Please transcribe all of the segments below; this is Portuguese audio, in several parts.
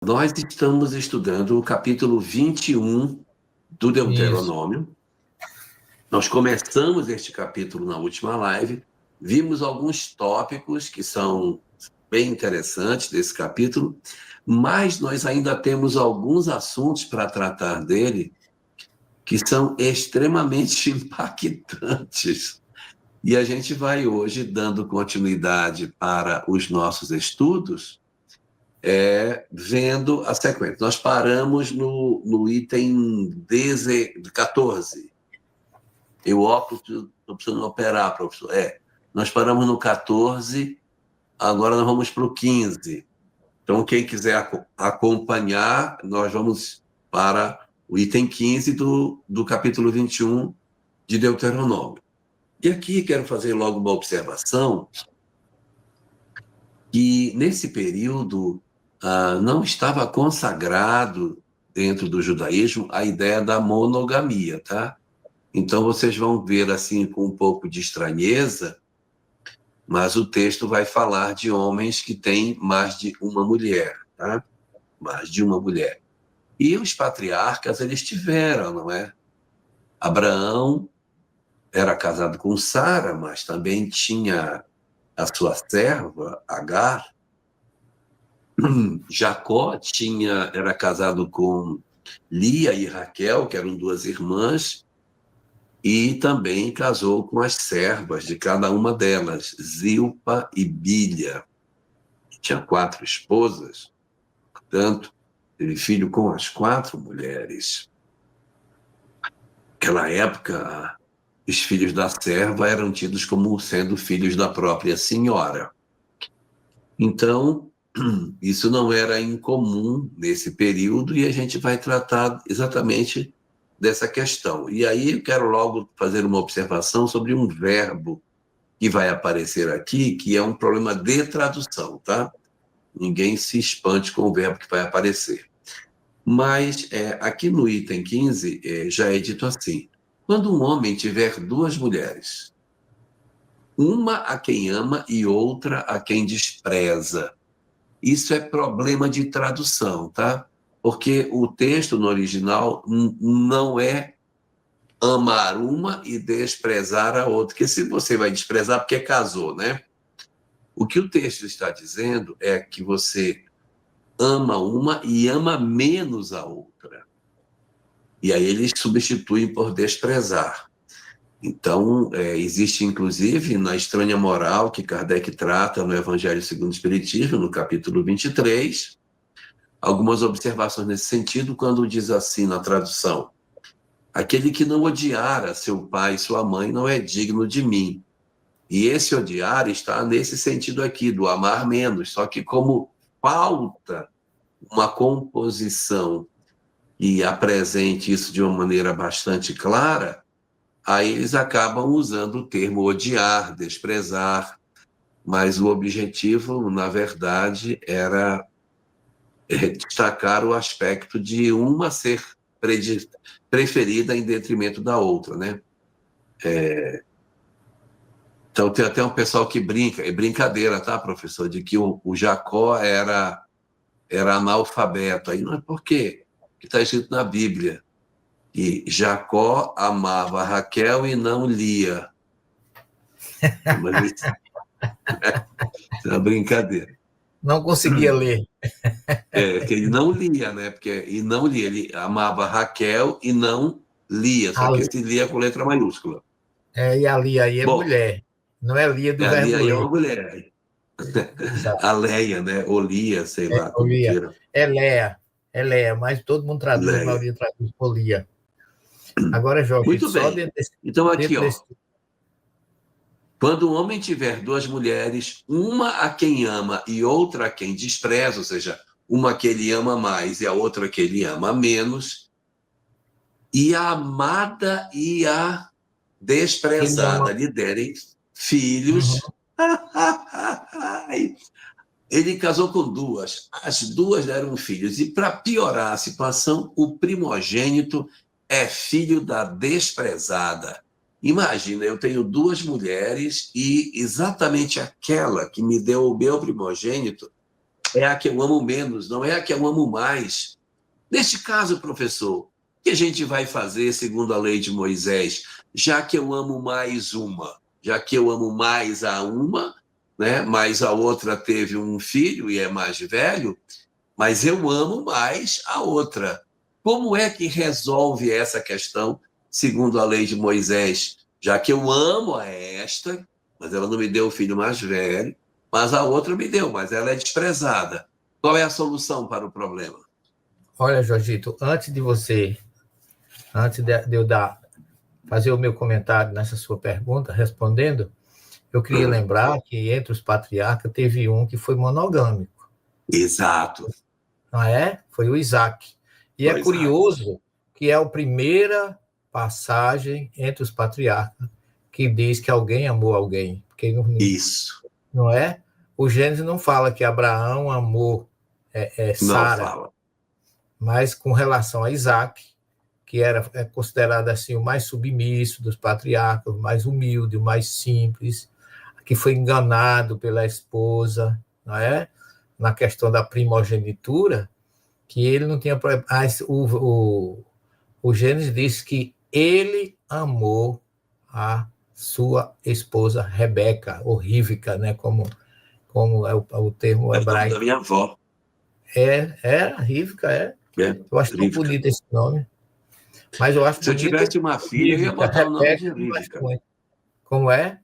Nós estamos estudando o capítulo 21 do Deuteronômio. Isso. Nós começamos este capítulo na última live, vimos alguns tópicos que são bem interessantes desse capítulo, mas nós ainda temos alguns assuntos para tratar dele que são extremamente impactantes. E a gente vai hoje dando continuidade para os nossos estudos, vendo a sequência. Nós paramos no item 14. Eu opto, estou precisando operar, professor. Nós paramos no 14, agora nós vamos para o 15. Então, quem quiser acompanhar, nós vamos para o item 15 do capítulo 21 de Deuteronômio. E aqui quero fazer logo uma observação, que nesse período não estava consagrado dentro do judaísmo a ideia da monogamia, tá? Então vocês vão ver assim com um pouco de estranheza, mas o texto vai falar de homens que têm mais de uma mulher, tá? Mais de uma mulher. E os patriarcas, eles tiveram, não é? Abraão era casado com Sara, mas também tinha a sua serva, Agar. Jacó era casado com Lia e Raquel, que eram duas irmãs, e também casou com as servas de cada uma delas, Zilpa e Bilha. Tinha 4 esposas, portanto, teve filho com as 4 mulheres. Naquela época, os filhos da serva eram tidos como sendo filhos da própria senhora. Então, isso não era incomum nesse período e a gente vai tratar exatamente dessa questão. E aí eu quero logo fazer uma observação sobre um verbo que vai aparecer aqui, que é um problema de tradução, tá? Ninguém se espante com o verbo que vai aparecer. Mas aqui no item 15 já é dito assim: quando um homem tiver 2 mulheres, uma a quem ama e outra a quem despreza. Isso é problema de tradução, tá? Porque o texto no original não é amar uma e desprezar a outra. Porque se você vai desprezar, porque casou, né? O que o texto está dizendo é que você ama uma e ama menos a outra. E aí eles substituem por desprezar. Então, existe, inclusive, na estranha moral que Kardec trata no Evangelho segundo o Espiritismo, no capítulo 23, algumas observações nesse sentido, quando diz assim na tradução: aquele que não odiar a seu pai e sua mãe não é digno de mim. E esse odiar está nesse sentido aqui, do amar menos, só que como falta uma composição e apresente isso de uma maneira bastante clara, aí eles acabam usando o termo odiar, desprezar, mas o objetivo, na verdade, era destacar o aspecto de uma ser preferida em detrimento da outra, né? Então tem até um pessoal que brinca, é brincadeira, tá, professor, de que o Jacó era analfabeto. Aí não é por quê? Que está escrito na Bíblia. E Jacó amava Raquel e não Lia. Mas isso é uma brincadeira. Não conseguia ler. Que ele não lia, né? E não lia, ele amava Raquel e não Lia, só que esse Lia com letra maiúscula. E a Lia aí é mulher, não é Lia do verbo ler. A Lia aí é uma ler. mulher. Exato. A Leia, né? Ou Lia, sei lá, como queira. É Léa, mas todo mundo traduz, a maioria traduz por Lia. Agora, Jorge, muito só bem. Então, aqui, quando um homem tiver 2 mulheres, uma a quem ama e outra a quem despreza, ou seja, uma que ele ama mais e a outra que ele ama menos, e a amada e a desprezada lhe derem filhos. Ele casou com 2, as 2 deram filhos, e para piorar a situação, o primogênito é filho da desprezada. Imagina, eu tenho 2 mulheres e exatamente aquela que me deu o meu primogênito é a que eu amo menos, não é a que eu amo mais. Neste caso, professor, o que a gente vai fazer segundo a lei de Moisés? Já que eu amo mais uma, já que eu amo mais a uma, né, mas a outra teve um filho e é mais velho, mas eu amo mais a outra. Como é que resolve essa questão segundo a lei de Moisés? Já que eu amo a esta, mas ela não me deu o filho mais velho, mas a outra me deu, mas ela é desprezada. Qual é a solução para o problema? Olha, Jorgito, antes de eu fazer o meu comentário nessa sua pergunta, respondendo, eu queria lembrar que entre os patriarcas teve um que foi monogâmico. Exato. Não é? Foi o Isaac. E é curioso que é a primeira passagem entre os patriarcas que diz que alguém amou alguém. Porque Isso. Não é? O Gênesis não fala que Abraão amou Sara, mas com relação a Isaac, que é considerado assim o mais submisso dos patriarcas, o mais humilde, o mais simples, que foi enganado pela esposa, não é? Na questão da primogenitura, que ele não tinha... O Gênesis diz que ele amou a sua esposa Rebeca, ou Rívca, né? Como é o termo hebraico. É da minha avó. Rívca, Eu acho tão bonito esse nome. Mas eu acho Se eu tivesse uma filha, eu ia botar o nome de Rívca. Como é?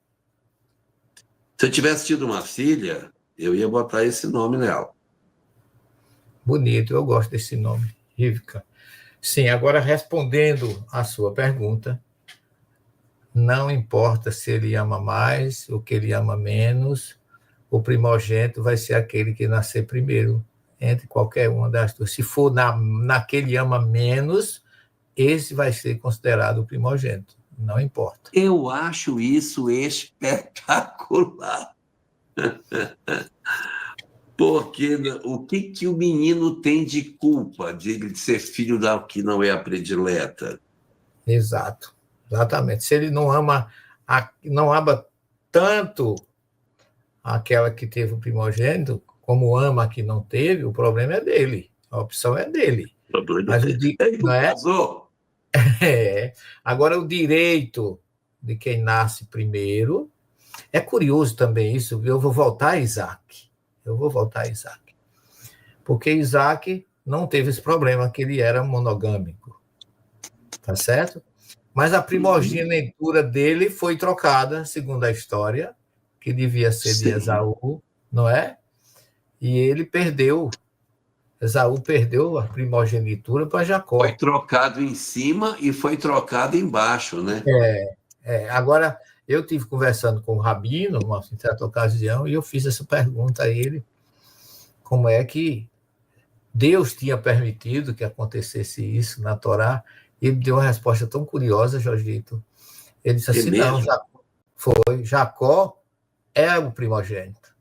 Se eu tivesse tido uma filha, eu ia botar esse nome nela. Bonito, eu gosto desse nome, Rívca. Sim, agora respondendo à sua pergunta, não importa se ele ama mais ou que ele ama menos, o primogênito vai ser aquele que nascer primeiro, entre qualquer uma das duas. Se for naquele ama menos, esse vai ser considerado o primogênito, não importa. Eu acho isso espetacular. Porque o que o menino tem de culpa de ser filho da que não é a predileta? Exato, exatamente. Se ele não ama tanto aquela que teve o primogênito, como ama a que não teve, o problema é dele. A opção é dele. Mas ele não casou. Agora, o direito de quem nasce primeiro. É curioso também isso, eu vou voltar a Isaac. Porque Isaac não teve esse problema, que ele era monogâmico. Tá certo? Mas a primogenitura dele foi trocada, segundo a história, que devia ser de Esaú, não é? E ele perdeu. Esaú perdeu a primogenitura para Jacó. Foi trocado em cima e foi trocado embaixo, né? Agora, eu tive conversando com o Rabino, numa certa ocasião, e eu fiz essa pergunta a ele, como é que Deus tinha permitido que acontecesse isso na Torá, e ele deu uma resposta tão curiosa, Jorgito. Ele disse assim, não, Jacó é o primogênito,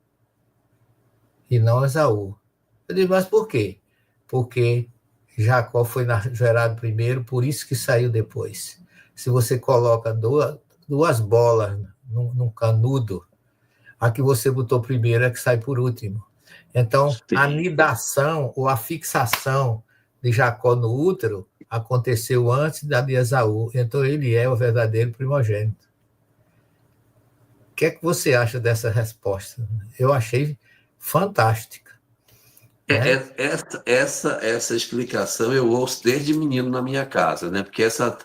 e não Esaú. Eu disse, mas por quê? Porque Jacó foi gerado primeiro, por isso que saiu depois. Se você coloca duas bolas num canudo, a que você botou primeiro é que sai por último. Então, a nidação ou a fixação de Jacó no útero aconteceu antes da de Esaú. Então, ele é o verdadeiro primogênito. O que é que você acha dessa resposta? Eu achei fantástica. Essa explicação eu ouço desde menino na minha casa, né? Porque essa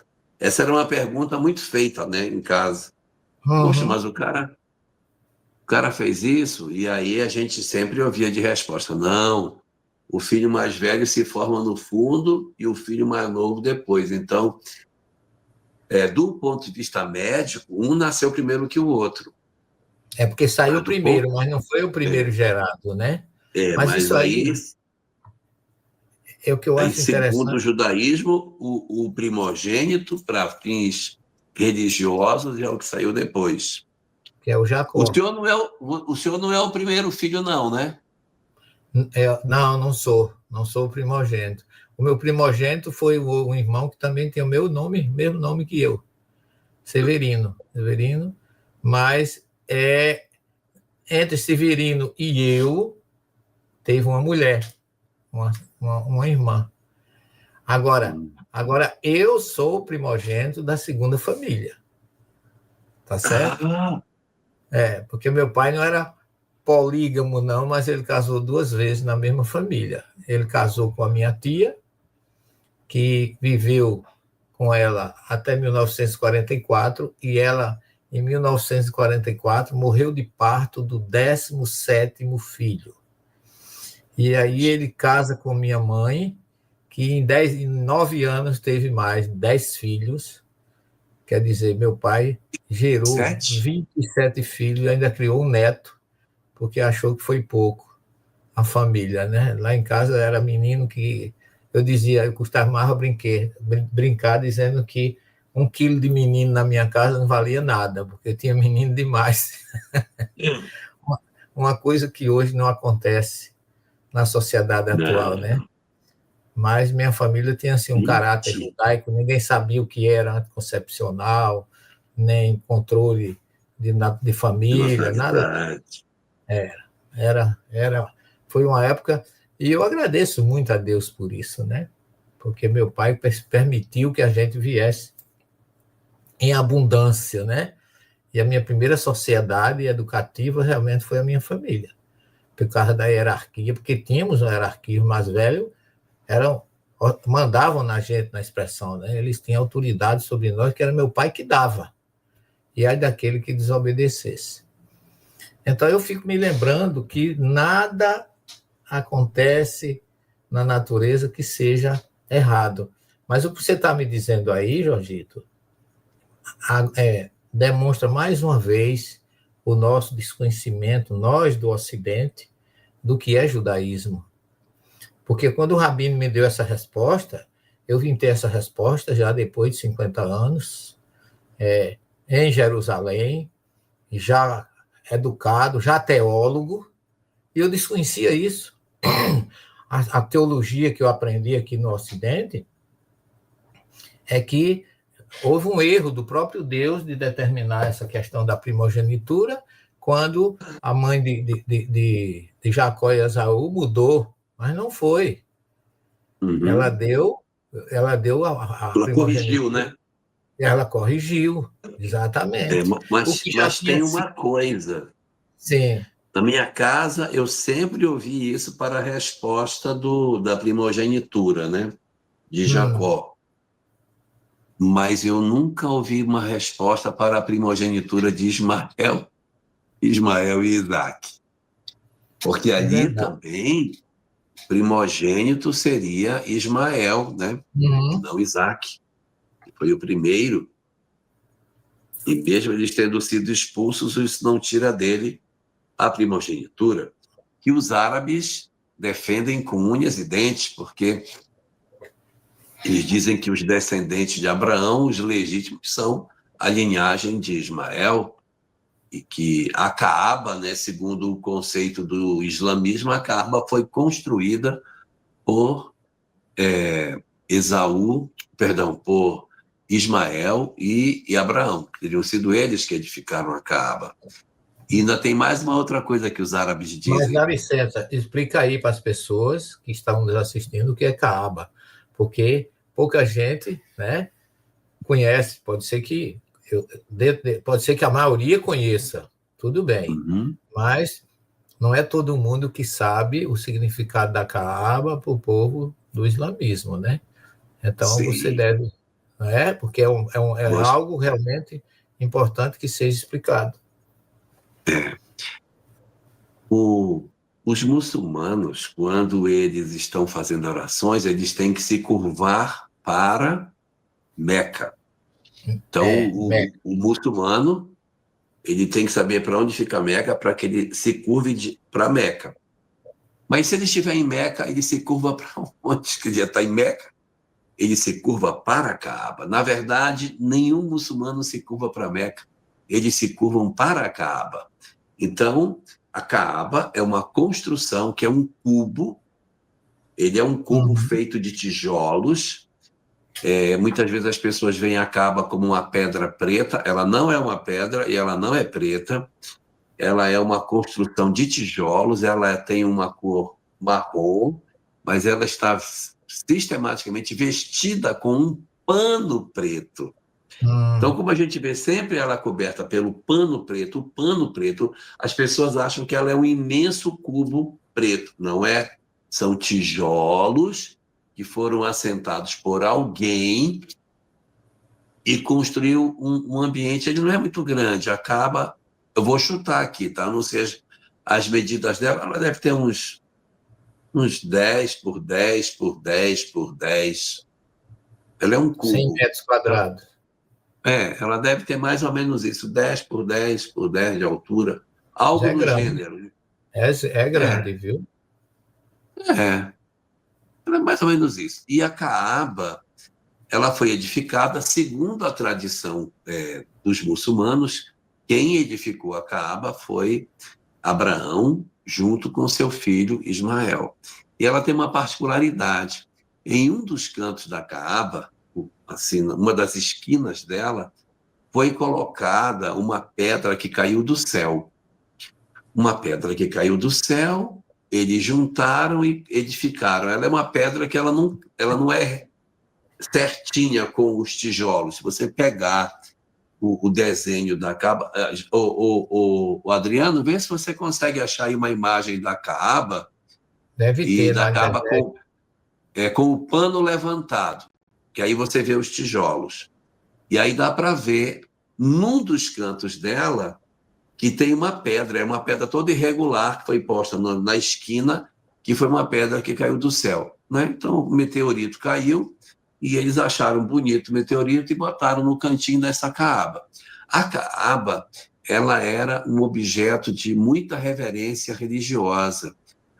era uma pergunta muito feita, né, em casa. Poxa, mas o cara fez isso, e aí a gente sempre ouvia de resposta, não, o filho mais velho se forma no fundo e o filho mais novo depois. Então, do ponto de vista médico, um nasceu primeiro que o outro. É porque saiu primeiro, mas não foi o primeiro gerado, né? Mas isso aí é o que eu acho interessante. Segundo o judaísmo, o primogênito, para fins religiosos, é o que saiu depois. Que é o Jacó. O senhor não é o primeiro filho, não, né? Não sou. Não sou o primogênito. O meu primogênito foi um irmão que também tem o meu nome, mesmo nome que eu. Severino. Mas entre Severino e eu, teve uma mulher, uma irmã. Agora, eu sou o primogênito da segunda família. Tá certo? Porque meu pai não era polígamo, não, mas ele casou 2 vezes na mesma família. Ele casou com a minha tia, que viveu com ela até 1944, e ela, em 1944, morreu de parto do 17º filho. E aí ele casa com minha mãe, que em 9 anos teve mais 10 filhos. Quer dizer, meu pai gerou 27 filhos e ainda criou um neto, porque achou que foi pouco a família, né? Lá em casa era menino que eu dizia, eu costumava brincar dizendo que 1 quilo de menino na minha casa não valia nada, porque tinha menino demais. Uma coisa que hoje não acontece na sociedade atual, né? Mas minha família tinha assim, um caráter judaico, ninguém sabia o que era anticoncepcional, nem controle de família, nada. Foi uma época, e eu agradeço muito a Deus por isso, né? Porque meu pai permitiu que a gente viesse em abundância, né? E a minha primeira sociedade educativa realmente foi a minha família, por causa da hierarquia, porque tínhamos uma hierarquia, os mais velhos mandavam na gente, na expressão, né? Eles tinham autoridade sobre nós, que era meu pai que dava, e aí daquele que desobedecesse. Então eu fico me lembrando que nada acontece na natureza que seja errado. Mas o que você está me dizendo aí, Jorgito, demonstra mais uma vez o nosso desconhecimento, nós do Ocidente, do que é judaísmo. Porque quando o Rabino me deu essa resposta, eu vim ter essa resposta já depois de 50 anos, em Jerusalém, já educado, já teólogo, e eu desconhecia isso. A teologia que eu aprendi aqui no Ocidente é que houve um erro do próprio Deus de determinar essa questão da primogenitura, quando a mãe de Jacó e Esaú mudou, mas não foi. Ela deu a Ela corrigiu, né? Ela corrigiu, exatamente. Mas tem uma coisa. Sim. Na minha casa, eu sempre ouvi isso para a resposta da primogenitura, né? De Jacó. Mas eu nunca ouvi uma resposta para a primogenitura de Ismael e Isaac. Porque ali também, primogênito seria Ismael, né? Não Isaac, que foi o primeiro. E mesmo eles tendo sido expulsos, isso não tira dele a primogenitura, que os árabes defendem com unhas e dentes, porque eles dizem que os descendentes de Abraão, os legítimos, são a linhagem de Ismael, e que a Caaba, né, segundo o conceito do islamismo, a Caaba foi construída por por Ismael e Abraão, que teriam sido eles que edificaram a Caaba. E ainda tem mais uma outra coisa que os árabes dizem. Mas dá licença, explica aí para as pessoas que estão nos assistindo o que é Caaba, porque pouca gente, né, conhece. Pode ser que a maioria conheça, tudo bem, mas não é todo mundo que sabe o significado da Caaba para o povo do islamismo, né? Então você deve, porque é algo realmente importante que seja explicado. Os muçulmanos, quando eles estão fazendo orações, eles têm que se curvar para Meca. Então, o muçulmano, ele tem que saber para onde fica Meca para que ele se curve para Meca. Mas se ele estiver em Meca, ele se curva para onde? Que ele já está em Meca. Ele se curva para a Caaba. Na verdade, nenhum muçulmano se curva para Meca. Eles se curvam para a Caaba. Então, a Caaba é uma construção que é um cubo. Ele é um cubo feito de tijolos. Muitas vezes as pessoas veem a Caaba como uma pedra preta. Ela não é uma pedra e ela não é preta. Ela é uma construção de tijolos. Ela tem uma cor marrom, mas ela está sistematicamente vestida com um pano preto. Então, como a gente vê sempre ela coberta pelo pano preto, o pano preto, as pessoas acham que ela é um imenso cubo preto. Não é? São tijolos que foram assentados por alguém e construiu um ambiente. Ele não é muito grande, acaba... Eu vou chutar aqui, tá? Não sei as medidas dela, ela deve ter uns 10 por 10 por 10 por 10. Ela é um cubo. 100 metros quadrados. Ela deve ter mais ou menos isso, 10 por 10 por 10 de altura. Algo no gênero. É grande, viu? Ela é mais ou menos isso. E a Caaba, ela foi edificada segundo a tradição dos muçulmanos. Quem edificou a Caaba foi Abraão, junto com seu filho Ismael. E ela tem uma particularidade. Em um dos cantos da Caaba, assim, uma das esquinas dela, foi colocada uma pedra que caiu do céu. Uma pedra que caiu do céu, eles juntaram e edificaram. Ela é uma pedra que ela não é certinha com os tijolos. Se você pegar o desenho da Caaba... O Adriano, vê se você consegue achar aí uma imagem da Caaba. Deve ter da na Caaba com o pano levantado, que aí você vê os tijolos. E aí dá para ver, num dos cantos dela, que tem uma pedra, é uma pedra toda irregular, que foi posta na esquina, que foi uma pedra que caiu do céu. Né? Então, o meteorito caiu, e eles acharam bonito o meteorito e botaram no cantinho dessa Caaba. A Caaba, ela era um objeto de muita reverência religiosa.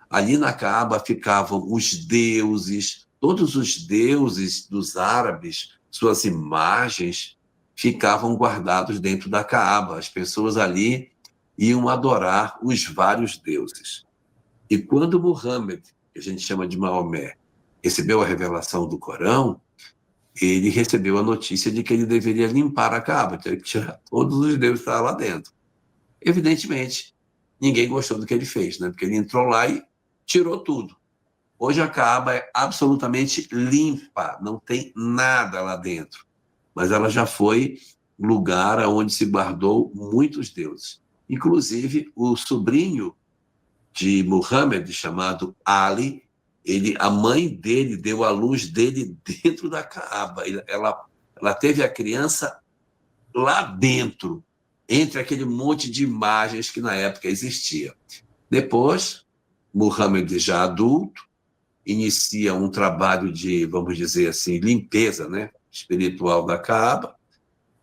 Ali na Caaba ficavam os deuses, todos os deuses dos árabes, suas imagens ficavam guardados dentro da Caaba. As pessoas ali iam adorar os vários deuses. E quando Muhammad, que a gente chama de Maomé, recebeu a revelação do Corão, ele recebeu a notícia de que ele deveria limpar a Caaba, teve que tirar todos os deuses que estavam lá dentro. Evidentemente, ninguém gostou do que ele fez, né? Porque ele entrou lá e tirou tudo. Hoje a Caaba é absolutamente limpa, não tem nada lá dentro. Mas ela já foi lugar onde se guardou muitos deuses. Inclusive, o sobrinho de Muhammad, chamado Ali, a mãe dele deu a luz dele dentro da Caaba. Ela teve a criança lá dentro, entre aquele monte de imagens que na época existia. Depois, Muhammad, já adulto, inicia um trabalho de, vamos dizer assim, limpeza, né, espiritual da Caaba.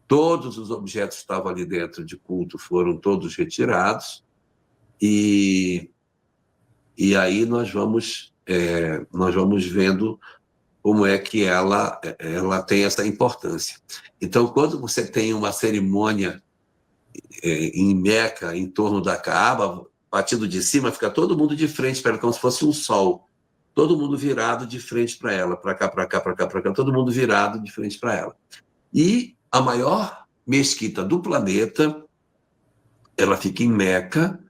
Todos os objetos que estavam ali dentro de culto foram todos retirados. E aí nós vamos vendo como é que ela tem essa importância. Então, quando você tem uma cerimônia em Meca, em torno da Caaba, partindo de cima, fica todo mundo de frente para ela, como se fosse um sol. Todo mundo virado de frente para ela, para cá, para cá, para cá, para cá, todo mundo virado de frente para ela. E a maior mesquita do planeta, ela fica em Meca,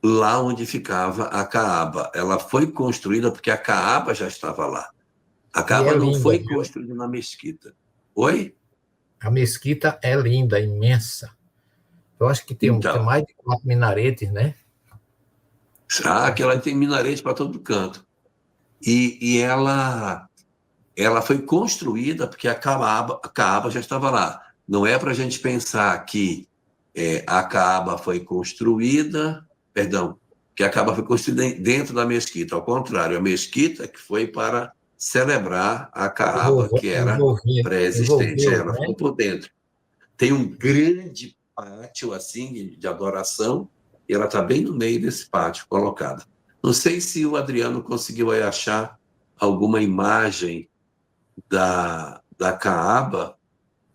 lá onde ficava a Caaba. Ela foi construída porque a Caaba já estava lá. A Caaba não foi construída na mesquita. Oi? A mesquita é linda, imensa. Eu acho que tem mais de 4 minaretes, né? Que ela tem minarete para todo canto. E ela foi construída porque a Caaba já estava lá. Não é para a gente pensar que a Caaba foi construída, que a Caaba foi construída dentro da mesquita. Ao contrário, a mesquita que foi para celebrar a Caaba, que era pré-existente. Ela ficou por dentro. Tem um grande pátio assim de adoração, e ela está bem no meio desse pátio, colocada. Não sei se o Adriano conseguiu aí achar alguma imagem da Caaba.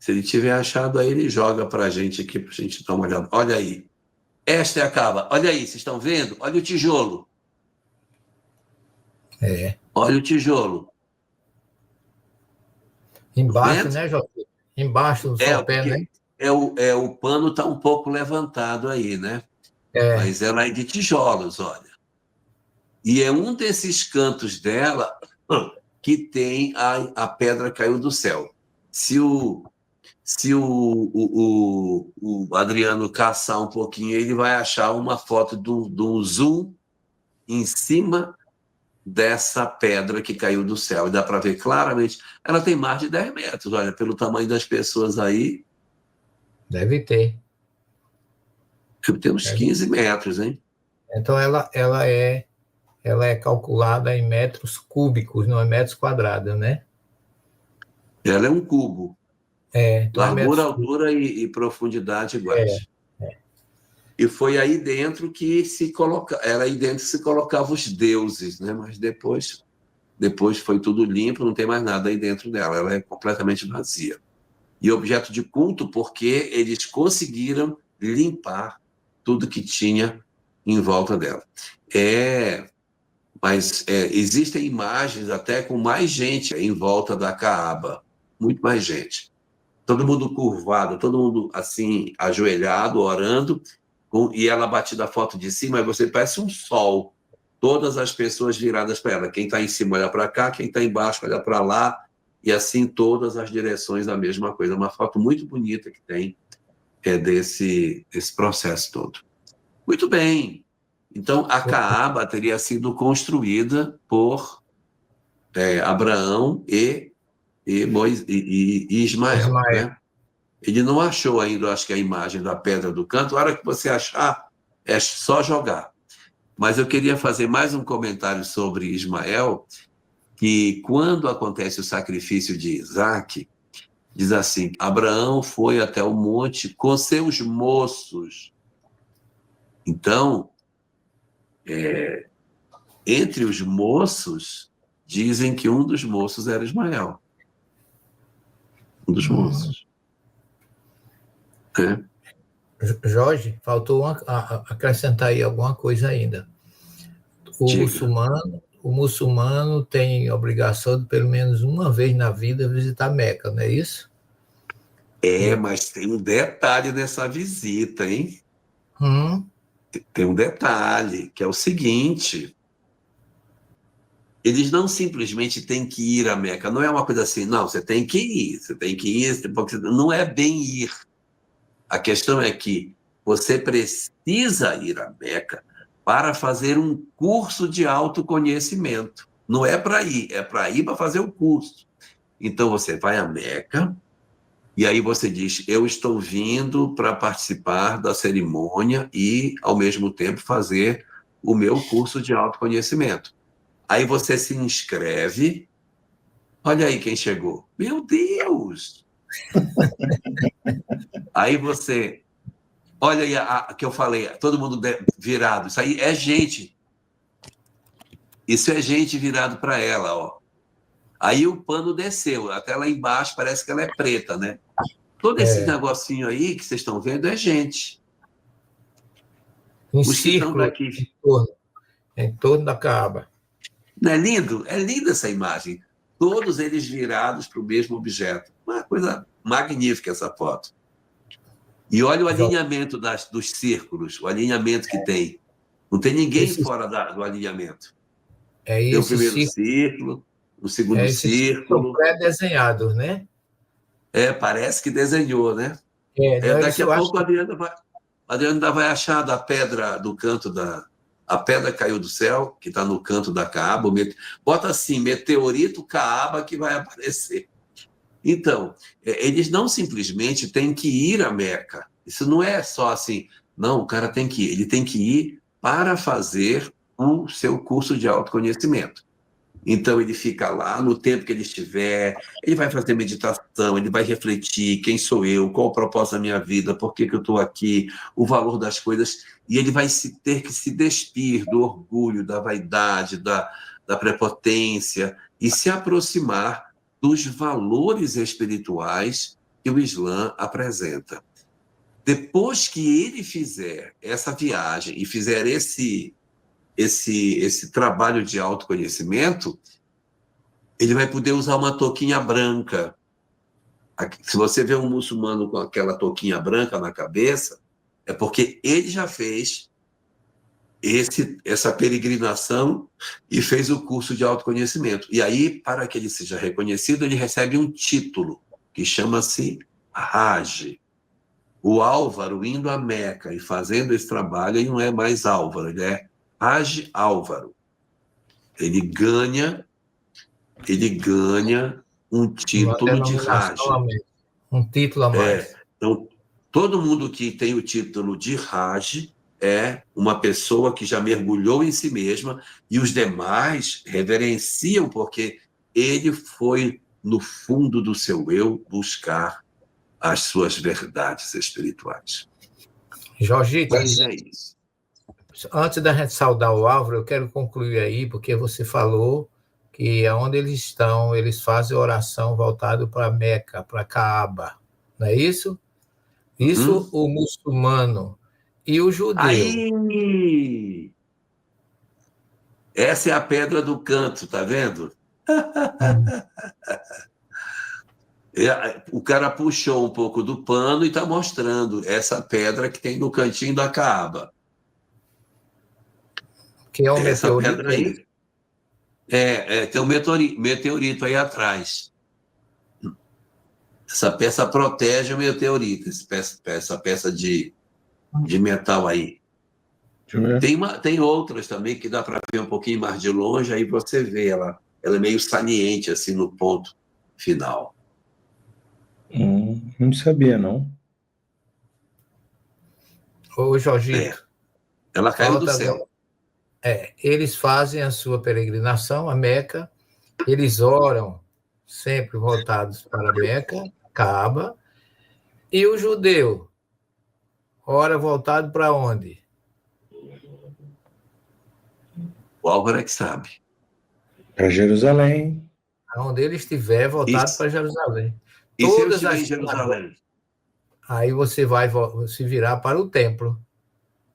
Se ele tiver achado aí, ele joga para a gente aqui, para a gente dar uma olhada. Olha aí. Esta é a Caaba. Olha aí, vocês estão vendo? Olha o tijolo. Olha o tijolo. Embaixo, né, José? Embaixo do sopé, né? O pano está um pouco levantado aí, né? Mas ela é de tijolos, olha. E é um desses cantos dela que tem a pedra caiu do céu. Se o Adriano caçar um pouquinho, ele vai achar uma foto do zoom em cima dessa pedra que caiu do céu. E dá para ver claramente. Ela tem mais de 10 metros, olha, pelo tamanho das pessoas aí. Deve ter. Tem uns 15 metros, hein? Então, ela é calculada em metros cúbicos, não é metros quadrados, né? Ela é um cubo. Então Largura, altura e profundidade iguais. E foi aí dentro que era aí dentro que se colocava os deuses, né? Mas depois foi tudo limpo, não tem mais nada aí dentro dela. Ela é completamente vazia. E objeto de culto porque eles conseguiram limpar tudo que tinha em volta dela. Mas existem imagens até com mais gente em volta da Caaba, muito mais gente. Todo mundo curvado, todo mundo assim, ajoelhado, orando, e ela batida a foto de cima, e você parece um sol. Todas as pessoas viradas para ela. Quem está em cima olha para cá, quem está embaixo olha para lá, e assim todas as direções a mesma coisa. Uma foto muito bonita que tem desse processo todo. Muito bem. Então, a Caaba teria sido construída por Abraão e Ismael. Né? Ele não achou ainda, acho que a imagem da pedra do canto. A hora que você achar, é só jogar. Mas eu queria fazer mais um comentário sobre Ismael, que quando acontece o sacrifício de Isaac, diz assim, Abraão foi até o monte com seus moços. Então, entre os moços, dizem que um dos moços era Ismael. Um dos moços. Jorge, faltou acrescentar aí alguma coisa ainda. O muçulmano tem obrigação de, pelo menos uma vez na vida, visitar Meca, não é isso? Mas tem um detalhe nessa visita, hein? Tem um detalhe, que é o seguinte: eles não simplesmente têm que ir a Meca, não é uma coisa assim, não, você tem que ir, não é bem ir. A questão é que você precisa ir a Meca para fazer um curso de autoconhecimento. Não é para ir, é para ir para fazer o curso. Então você vai a Meca, e aí você diz, eu estou vindo para participar da cerimônia e, ao mesmo tempo, fazer o meu curso de autoconhecimento. Aí você se inscreve. Olha aí quem chegou. Meu Deus! Aí você... Olha aí a que eu falei, todo mundo virado. Isso aí é gente. Isso é gente virado para ela, ó. Aí o pano desceu. Até lá embaixo parece que ela é preta, né? Todo esse negocinho aí que vocês estão vendo é gente. Os que estão daqui em torno da Caaba. Não é lindo? É linda essa imagem. Todos eles virados para o mesmo objeto. Uma coisa magnífica essa foto. E olha o alinhamento dos círculos, o alinhamento que tem. Não tem ninguém fora do alinhamento. Tem o primeiro círculo, o segundo círculo. São pré-desenhados, né? Parece que desenhou, né? Daqui a pouco o Adriano ainda vai achar da pedra do canto a pedra caiu do céu, que está no canto da Caaba. Bota assim, meteorito Caaba, que vai aparecer. Então, eles não simplesmente têm que ir a Meca. Isso não é só assim, não, o cara tem que ir. Ele tem que ir para fazer o seu curso de autoconhecimento. Então, ele fica lá, no tempo que ele estiver, ele vai fazer meditação, ele vai refletir, quem sou eu, qual o propósito da minha vida, por que eu estou aqui, o valor das coisas, e ele vai ter que se despir do orgulho, da vaidade, da prepotência, e se aproximar dos valores espirituais que o Islã apresenta. Depois que ele fizer essa viagem e fizer esse trabalho de autoconhecimento, ele vai poder usar uma touquinha branca. Se você vê um muçulmano com aquela touquinha branca na cabeça, é porque ele já fez essa peregrinação e fez o curso de autoconhecimento. E aí, para que ele seja reconhecido, ele recebe um título que chama-se Hajj. O Álvaro indo a Meca e fazendo esse trabalho, ele não é mais Álvaro, ele é Hajj Álvaro. Ele ganha um título de Hajj. Um título a mais. Então, todo mundo que tem o título de Hajj é uma pessoa que já mergulhou em si mesma, e os demais reverenciam porque ele foi no fundo do seu eu buscar as suas verdades espirituais. Jorgito, Mas é isso. Antes da gente saudar o Álvaro, eu quero concluir aí, porque você falou que onde eles estão, eles fazem oração voltado para Meca, para Caaba, não é isso? Isso o muçulmano e o judeu. Aí! Essa é a pedra do canto, tá vendo? O cara puxou um pouco do pano e está mostrando essa pedra que tem no cantinho da Caaba. Que é um essa meteorito pedra aí. Tem um meteorito aí atrás. Essa peça protege o meteorito, essa peça de metal aí. Tem outras também que dá para ver um pouquinho mais de longe, aí você vê ela é meio saliente assim no ponto final. Não sabia, não. Ô, Jorgito. Ela caiu do céu. Eles fazem a sua peregrinação a Meca, eles oram sempre voltados para Meca, Caaba, e o judeu ora voltado para onde? O Álvaro é que sabe. Para Jerusalém. Onde ele estiver, voltado para Jerusalém. E se eu estiver em Jerusalém? Aí você vai se virar para o templo.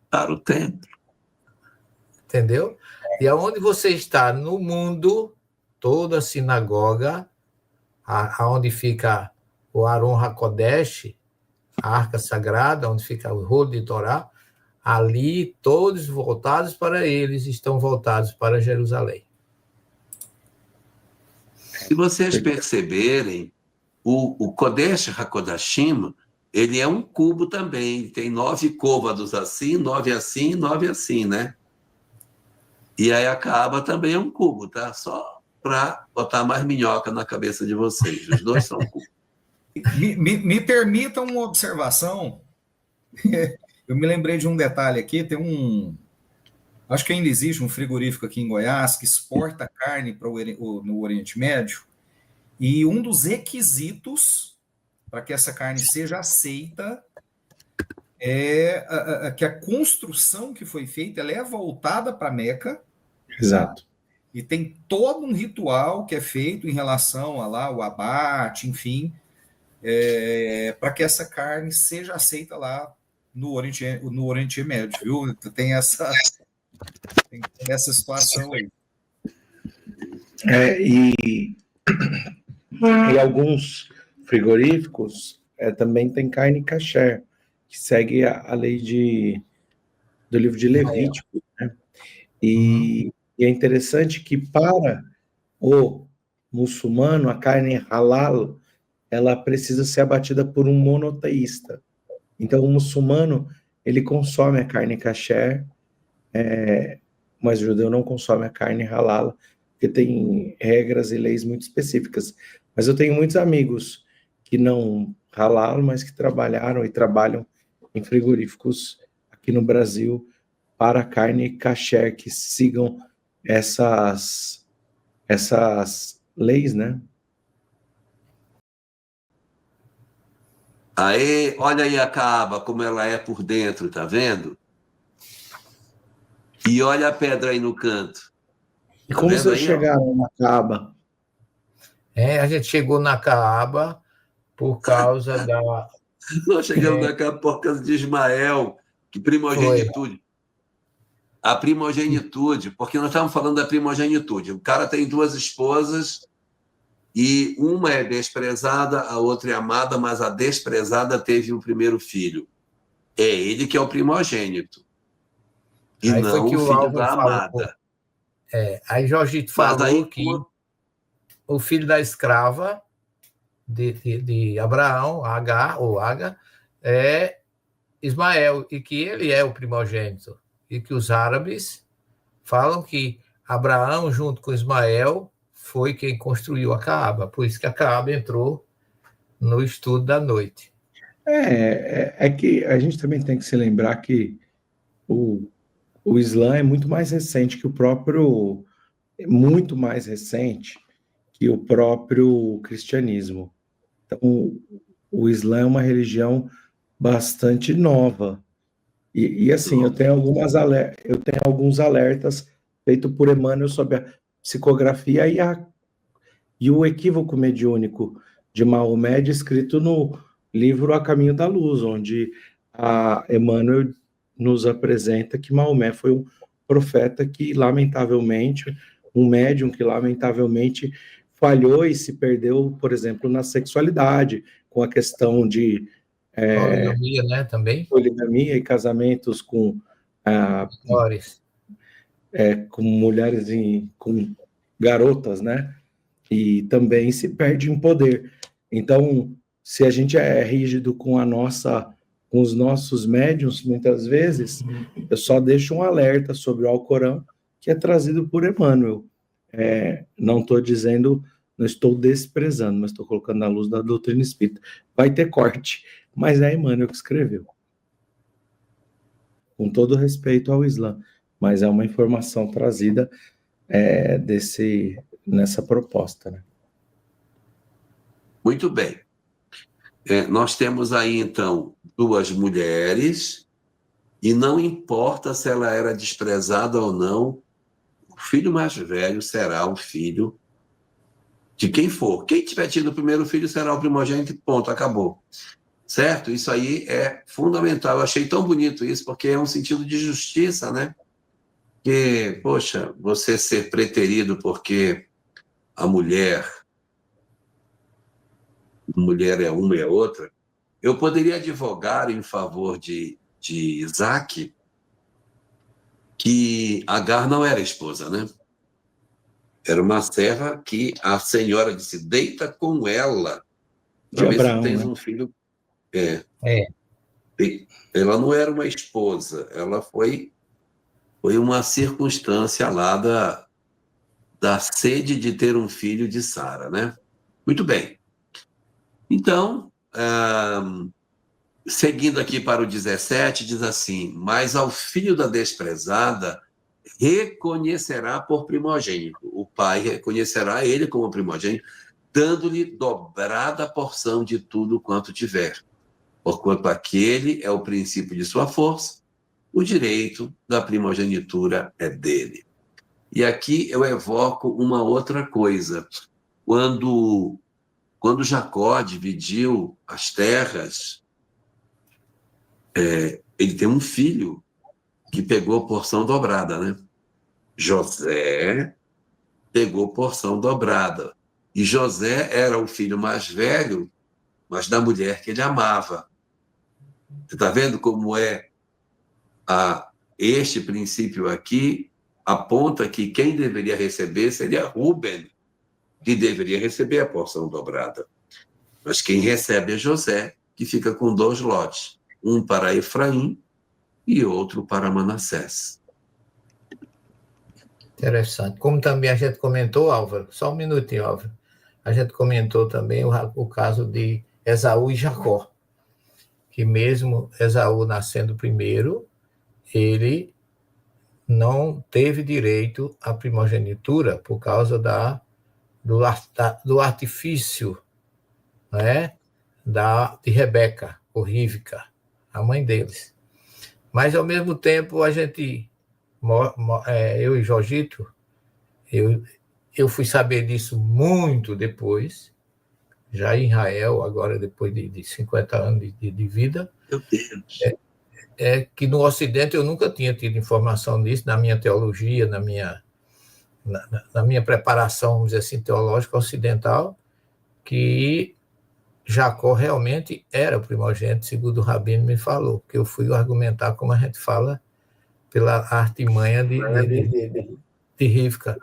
Para o templo. Entendeu? E aonde você está no mundo, toda a sinagoga, aonde fica o Aron HaKodesh, a arca sagrada, onde fica o rolo de Torá, ali todos voltados para eles estão voltados para Jerusalém. Se vocês perceberem, o Kodesh HaKodashim, ele é um cubo também, tem 9 côvados assim, 9 assim, 9 assim, né? E aí a Caaba também é um cubo, tá? Só para botar mais minhoca na cabeça de vocês. Os dois são cubos. Me permita uma observação. Eu me lembrei de um detalhe aqui. Tem acho que ainda existe um frigorífico aqui em Goiás que exporta carne no Oriente Médio. E um dos requisitos para que essa carne seja aceita é que a construção que foi feita ela é voltada para Meca. Exato. E tem todo um ritual que é feito em relação a lá o abate, enfim, para que essa carne seja aceita lá no Oriente Médio, viu? Tem essa situação aí. E alguns frigoríficos também tem carne kasher, que segue a lei do livro de Levítico, né? E é interessante que para o muçulmano, a carne halal, ela precisa ser abatida por um monoteísta. Então, o muçulmano, ele consome a carne kasher, mas o judeu não consome a carne halal, porque tem regras e leis muito específicas. Mas eu tenho muitos amigos que não halal, mas que trabalharam e trabalham em frigoríficos aqui no Brasil para carne kasher, que sigam essas leis, né? Aí, olha aí a Caaba, como ela é por dentro, tá vendo? E olha a pedra aí no canto. E como vocês chegaram na Caaba? A gente chegou na Caaba por causa da... Nós chegamos na Caaba por causa de Ismael, que primogenitude. Foi. A primogenitude, porque nós estávamos falando da primogenitude. O cara tem 2 esposas e uma é desprezada, a outra é amada, mas a desprezada teve o primeiro filho. É ele que é o primogênito. E aí não foi que o o filho Álvaro da falou. amada. Aí Jorgito Mas falou aí, que o filho da escrava de Abraão, Agar, ou Aga, é Ismael, e que ele é o primogênito. E que os árabes falam que Abraão, junto com Ismael, foi quem construiu a Caaba. Por isso que a Caaba entrou no estudo da noite. É que a gente também tem que se lembrar que o Islã é muito mais recente que o próprio, muito mais recente que o próprio cristianismo. Então, o Islã é uma religião bastante nova. E assim, eu tenho alguns alertas feitos por Emmanuel sobre a psicografia e o equívoco mediúnico de Maomé, descrito no livro A Caminho da Luz, onde a Emmanuel nos apresenta que Maomé foi um profeta que, lamentavelmente, um médium que, lamentavelmente, falhou e se perdeu, por exemplo, na sexualidade, com a questão de Poligamia, né, também? poligamia e casamentos com mulheres com garotas, né? E também se perde em poder. Então, se a gente é rígido com os nossos médiuns, muitas vezes, eu só deixo um alerta sobre o Alcorão, que é trazido por Emmanuel. Não estou dizendo, não estou desprezando, mas estou colocando na luz da doutrina espírita. Vai ter corte, mas é Emmanuel que escreveu. Com todo respeito ao Islã, mas é uma informação trazida nessa proposta, né? muito bem. Nós temos aí, então, duas mulheres, e não importa se ela era desprezada ou não, o filho mais velho será o filho de quem for. Quem tiver tido o primeiro filho será o primogênito, ponto, acabou. Certo? Isso aí é fundamental. Eu achei tão bonito isso, porque é um sentido de justiça, né? Que, poxa, você ser preterido porque a mulher é uma e é outra. Eu poderia advogar em favor de Isaac que Agar não era esposa, né? Era uma serva que a senhora disse, deita com ela, De para ver se Abraão, tens né? um filho. Ela não era uma esposa, ela foi uma circunstância lá da sede de ter um filho de Sara, né? Muito bem. Então, seguindo aqui para o 17, diz assim, mas ao filho da desprezada reconhecerá por primogênito. O pai reconhecerá ele como primogênito, dando-lhe dobrada porção de tudo quanto tiver. Porquanto aquele é o princípio de sua força, o direito da primogenitura é dele. E aqui eu evoco uma outra coisa. Quando Jacó dividiu as terras, ele tem um filho que pegou porção dobrada, né? José pegou porção dobrada. E José era o filho mais velho, mas da mulher que ele amava. Você está vendo como este princípio aqui aponta que quem deveria receber seria Rúben, que deveria receber a porção dobrada. Mas quem recebe é José, que fica com 2 lotes, um para Efraim e outro para Manassés. Interessante. Como também a gente comentou, Álvaro, só um minutinho, Álvaro, a gente comentou também o caso de Esaú e Jacó, que mesmo Esaú nascendo primeiro, ele não teve direito à primogenitura por causa do artifício, né, de Rebeca, ou Rívca, a mãe deles. Mas, ao mesmo tempo, a gente, eu e Jorgito, eu fui saber disso muito depois, já em Israel, agora depois de 50 anos de vida. Meu Deus. Que no Ocidente eu nunca tinha tido informação disso, na minha teologia, na minha preparação, vamos dizer assim, teológica ocidental, que Jacó realmente era o primogênito, segundo o Rabino me falou, que eu fui argumentar como a gente fala pela artimanha de Rivka.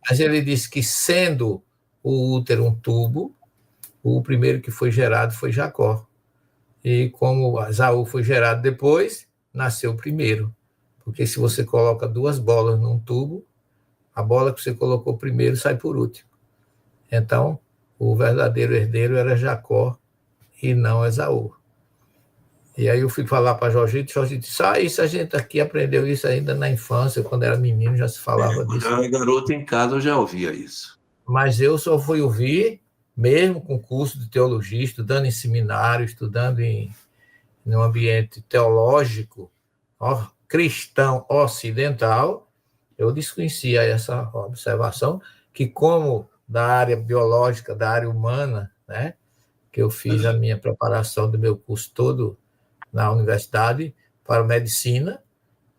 Mas ele disse que, sendo o útero um tubo, o primeiro que foi gerado foi Jacó. E como Esaú foi gerado depois, nasceu primeiro. Porque se você coloca 2 bolas num tubo, a bola que você colocou primeiro sai por último. Então, o verdadeiro herdeiro era Jacó e não Esaú. E aí eu fui falar para Jorgito disse, isso a gente aqui aprendeu isso ainda na infância, quando era menino já se falava disso. Quando eu era garoto em casa eu já ouvia isso. Mas eu só fui ouvir, mesmo com curso de teologia, estudando em seminário, estudando em um ambiente teológico, cristão ocidental, eu desconhecia essa observação, que como da área biológica, da área humana, né, que eu fiz a minha preparação do meu curso todo na universidade para medicina,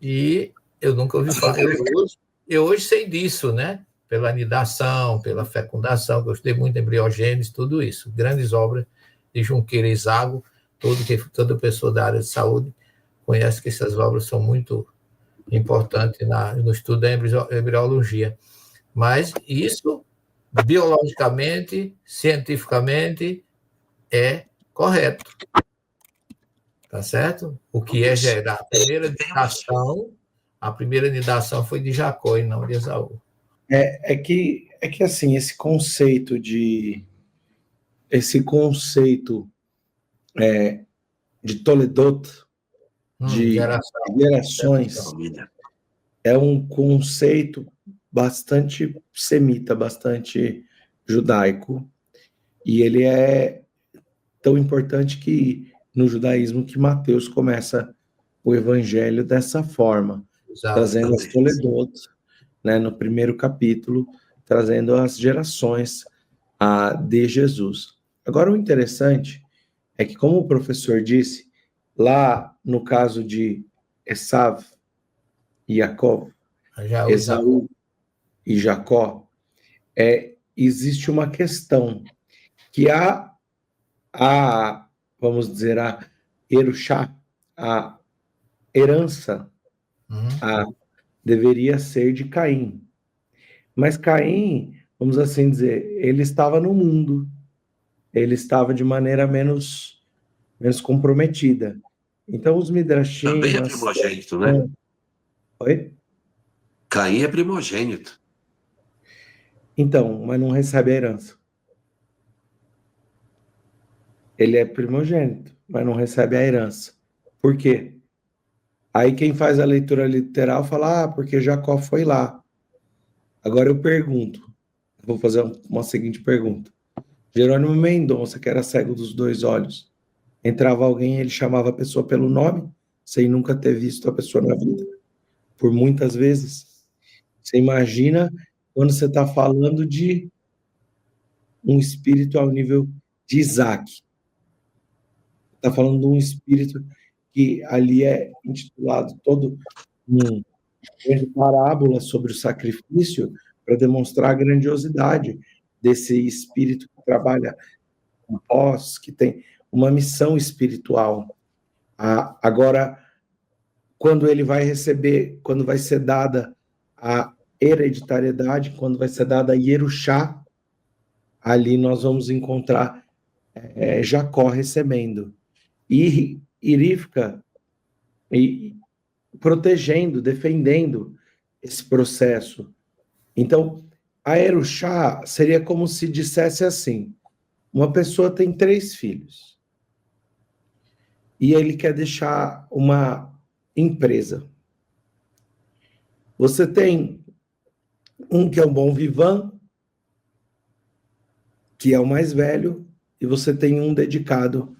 e eu nunca ouvi falar. Eu hoje sei disso, né? Pela anidação, pela fecundação, que eu estudei muito embriogênese, tudo isso. Grandes obras de Junqueira e Zago, toda pessoa da área de saúde conhece que essas obras são muito importantes no estudo da embriologia. Mas isso, biologicamente, cientificamente, é correto. Tá certo? O que é gerar a primeira nidação foi de Jacó e não de Esaú. É que assim, esse conceito de Toledot, de gerações, é um conceito bastante semita, bastante judaico, e ele é tão importante que no judaísmo que Mateus começa o evangelho dessa forma, trazendo as Toledot, né, no primeiro capítulo, trazendo as gerações de Jesus. Agora, o interessante é que, como o professor disse, lá no caso de Esav e Jacó, Esaú e Jacó, existe uma questão que vamos dizer, a Erushá, a herança, deveria ser de Caim. Mas Caim, vamos assim dizer, ele estava no mundo, ele estava de maneira menos comprometida. Então, os Midrashim... Também é primogênito, né? Oi? Caim é primogênito. Então, mas não recebe a herança. Ele é primogênito, mas não recebe a herança. Por quê? Aí quem faz a leitura literal fala, porque Jacó foi lá. Agora eu pergunto, vou fazer uma seguinte pergunta. Jerônimo Mendonça, que era cego dos 2 olhos, entrava alguém e ele chamava a pessoa pelo nome, sem nunca ter visto a pessoa na vida, por muitas vezes. Você imagina quando você está falando de um espírito ao nível de Isaac. Está falando de um espírito que ali é intitulado todo uma parábola sobre o sacrifício para demonstrar a grandiosidade desse espírito que trabalha com pós, que tem uma missão espiritual. Agora, quando ele vai receber, quando vai ser dada a hereditariedade, quando vai ser dada a Yerushá, ali nós vamos encontrar Jacó recebendo. E Rivka protegendo, defendendo esse processo. Então, a Yerushá seria como se dissesse assim, uma pessoa tem 3 filhos e ele quer deixar uma empresa. Você tem um que é um bom vivan, que é o mais velho, e você tem um dedicado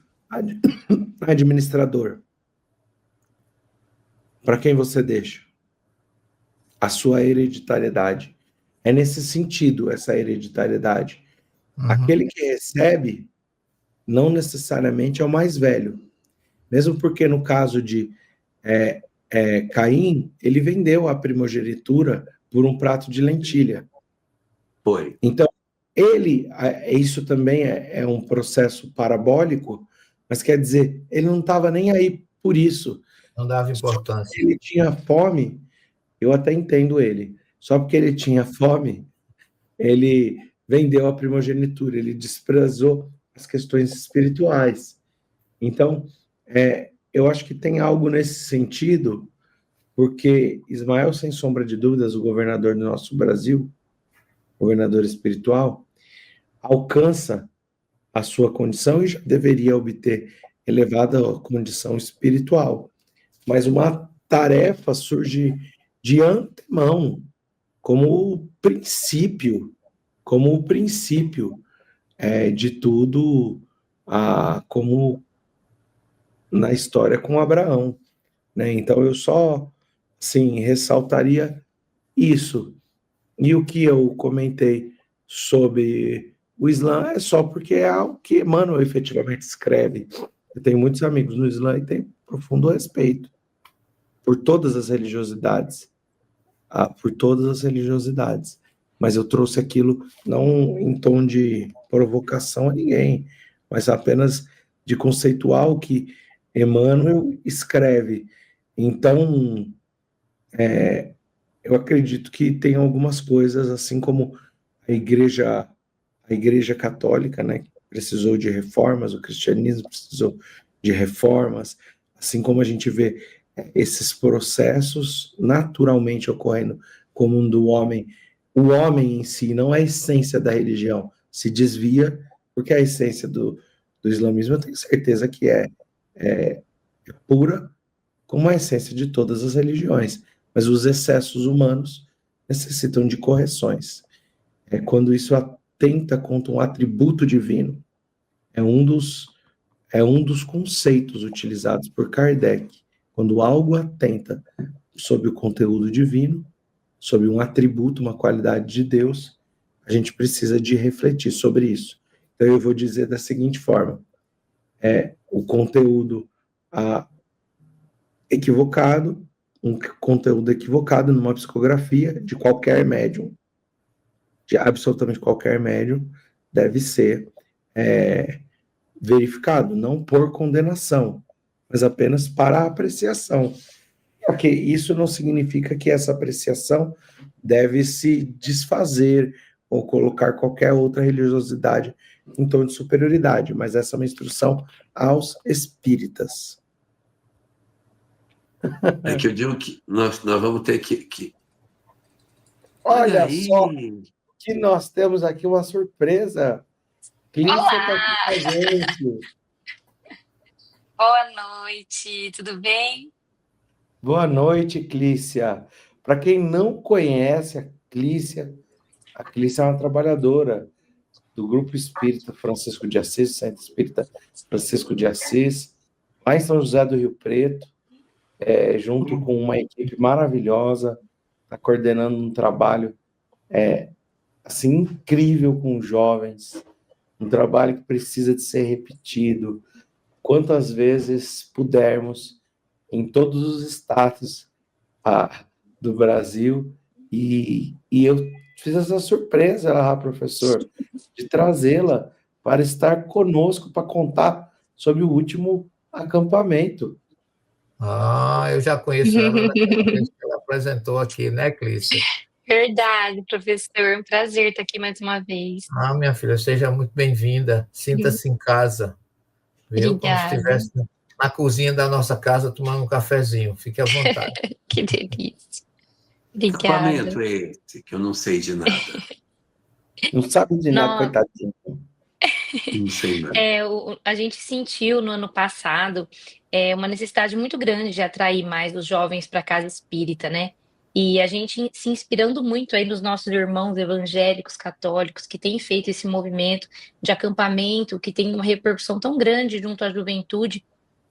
administrador. Para quem você deixa? A sua hereditariedade. É nesse sentido, essa hereditariedade. Aquele que recebe, não necessariamente é o mais velho. Mesmo porque no caso de Caim, ele vendeu a primogenitura por um prato de lentilha. Foi. Então, isso também é um processo parabólico, mas quer dizer, ele não estava nem aí por isso. Não dava importância. Ele tinha fome, eu até entendo ele. Só porque ele tinha fome, ele vendeu a primogenitura, ele desprezou as questões espirituais. Então, eu acho que tem algo nesse sentido, porque Ismael, sem sombra de dúvidas, o governador do nosso Brasil, governador espiritual, alcança a sua condição e já deveria obter elevada condição espiritual. Mas uma tarefa surge de antemão, como o princípio de tudo, como na história com Abraão, né? Então eu só, assim, ressaltaria isso. E o que eu comentei sobre o Islã é só porque é algo que Emmanuel efetivamente escreve. Eu tenho muitos amigos no Islã e tenho profundo respeito por todas as religiosidades, mas eu trouxe aquilo não em tom de provocação a ninguém, mas apenas de conceituar o que Emmanuel escreve. Então, eu acredito que tem algumas coisas, assim como a Igreja Católica, né, precisou de reformas, o cristianismo precisou de reformas, assim como a gente vê esses processos naturalmente ocorrendo como do homem. O homem em si, não é a essência da religião, se desvia, porque a essência do islamismo eu tenho certeza que é pura, como a essência de todas as religiões. Mas os excessos humanos necessitam de correções. Quando isso atenta contra um atributo divino, é um dos conceitos utilizados por Kardec. Quando algo atenta sobre o conteúdo divino, sobre um atributo, uma qualidade de Deus, a gente precisa de refletir sobre isso. Então eu vou dizer da seguinte forma: o conteúdo equivocado, um conteúdo equivocado numa psicografia de qualquer médium, de absolutamente qualquer médium, deve ser verificado, não por condenação, mas apenas para apreciação. Porque isso não significa que essa apreciação deve se desfazer ou colocar qualquer outra religiosidade em tom de superioridade, mas essa é uma instrução aos espíritas. É que eu digo que nós vamos ter que... Olha só que nós temos aqui uma surpresa. Clícia está aqui com a gente. Boa noite, tudo bem? Boa noite, Clícia. Para quem não conhece a Clícia é uma trabalhadora do Grupo Espírita Francisco de Assis, Centro Espírita Francisco de Assis, lá em São José do Rio Preto, junto com uma equipe maravilhosa, está coordenando um trabalho assim, incrível com jovens, um trabalho que precisa de ser repetido, quantas vezes pudermos, em todos os estados do Brasil, e eu fiz essa surpresa, professor, de trazê-la para estar conosco, para contar sobre o último acampamento. Eu já conheço ela daquela vez que ela apresentou aqui, né, Clícia? Verdade, professor, um prazer estar aqui mais uma vez. Minha filha, seja muito bem-vinda, sinta-se em casa, viu? Obrigada. Como se estivesse na cozinha da nossa casa tomando um cafezinho, fique à vontade. Que delícia. Obrigada. Acampamento é esse, que eu não sei de nada. Não sabe de nada, coitadinho. Não sei nada. A gente sentiu no ano passado uma necessidade muito grande de atrair mais os jovens para a casa espírita, né? E a gente se inspirando muito aí nos nossos irmãos evangélicos, católicos, que têm feito esse movimento de acampamento, que tem uma repercussão tão grande junto à juventude,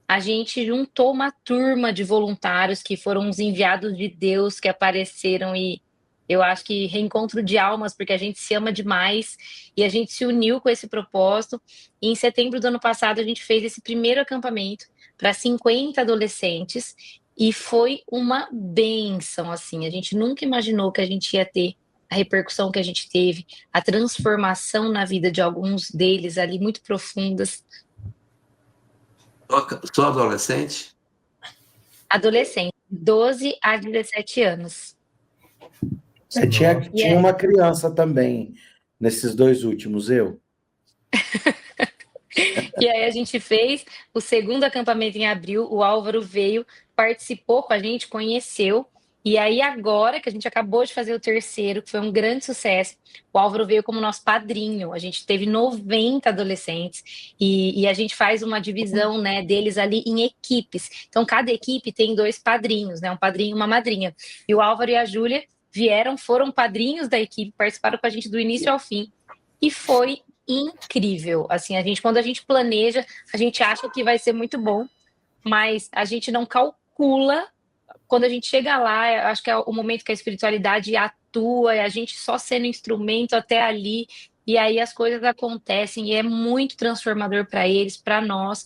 a gente juntou uma turma de voluntários que foram os enviados de Deus que apareceram, e eu acho que reencontro de almas, porque a gente se ama demais e a gente se uniu com esse propósito. E em setembro do ano passado a gente fez esse primeiro acampamento para 50 adolescentes e foi uma bênção, assim. A gente nunca imaginou que a gente ia ter a repercussão que a gente teve, a transformação na vida de alguns deles ali muito profundas. Só adolescente? Adolescente, 12 a 17 anos. Tinha uma criança também, nesses 2 últimos, eu. E aí a gente fez o segundo acampamento em abril, o Álvaro veio, participou com a gente, conheceu, e aí agora que a gente acabou de fazer o terceiro, que foi um grande sucesso, o Álvaro veio como nosso padrinho, a gente teve 90 adolescentes, e a gente faz uma divisão, né, deles ali em equipes, então cada equipe tem 2 padrinhos, né, um padrinho e uma madrinha, e o Álvaro e a Júlia foram padrinhos da equipe, participaram com a gente do início ao fim, e foi incrível. Assim, quando a gente planeja, a gente acha que vai ser muito bom, mas a gente não calcula. Quando a gente chega lá, acho que é o momento que a espiritualidade atua, e a gente só sendo instrumento até ali, e aí as coisas acontecem, e é muito transformador para eles, para nós.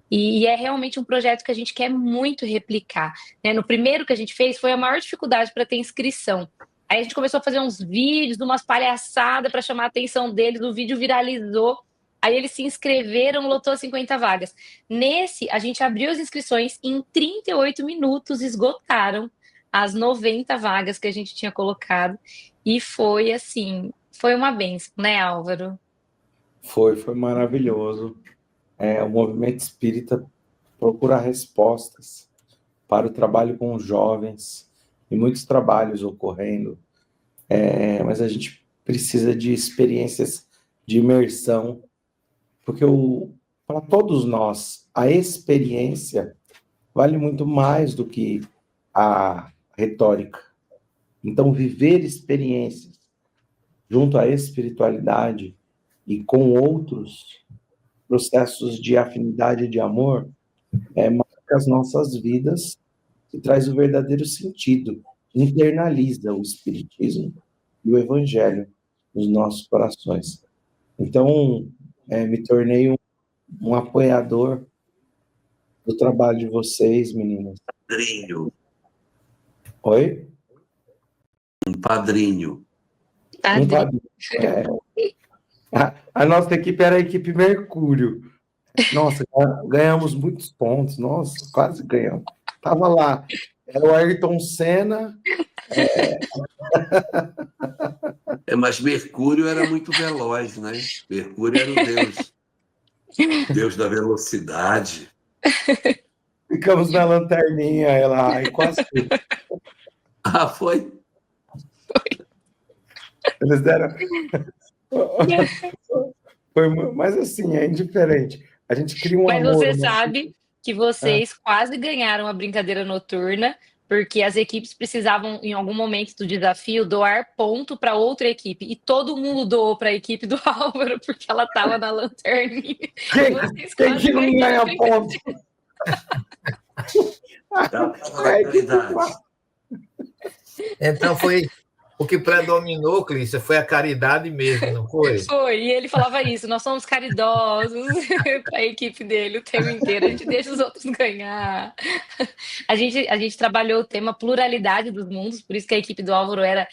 E é realmente um projeto que a gente quer muito replicar, né? No primeiro que a gente fez, foi a maior dificuldade para ter inscrição. Aí a gente começou a fazer uns vídeos, umas palhaçadas para chamar a atenção deles, o vídeo viralizou, aí eles se inscreveram, lotou 50 vagas. Nesse, a gente abriu as inscrições, em 38 minutos esgotaram as 90 vagas que a gente tinha colocado, e foi assim, foi uma bênção, né, Álvaro? Foi maravilhoso. O movimento espírita procura respostas para o trabalho com os jovens, e muitos trabalhos ocorrendo, mas a gente precisa de experiências de imersão, porque para todos nós, a experiência vale muito mais do que a retórica. Então, viver experiências junto à espiritualidade e com outros processos de afinidade e de amor marca as nossas vidas e traz o verdadeiro sentido, internaliza o espiritismo e o evangelho nos nossos corações. Então, me tornei um apoiador do trabalho de vocês, meninas. Padrinho. Oi? Um padrinho. Um padrinho. A nossa equipe era a equipe Mercúrio. Nossa, ganhamos muitos pontos. Nossa, quase ganhamos. Tava lá. Era o Ayrton Senna. Mas Mercúrio era muito veloz, né? Mercúrio era o deus da velocidade. Ficamos na lanterninha, ela e quase tudo. Ah, foi? Eles deram. Mas assim, é indiferente. A gente cria um Mas amor. você sabe que vocês quase ganharam a brincadeira noturna, porque as equipes precisavam, em algum momento do desafio, doar ponto para outra equipe. E todo mundo doou para a equipe do Álvaro, porque ela estava na lanterninha. Quem que não ganha ponto? Então foi o que predominou, Clícia, foi a caridade mesmo, não foi? Foi, e ele falava isso, nós somos caridosos para a equipe dele o tempo inteiro, a gente deixa os outros ganhar. A gente trabalhou o tema pluralidade dos mundos, por isso que a equipe do Álvaro era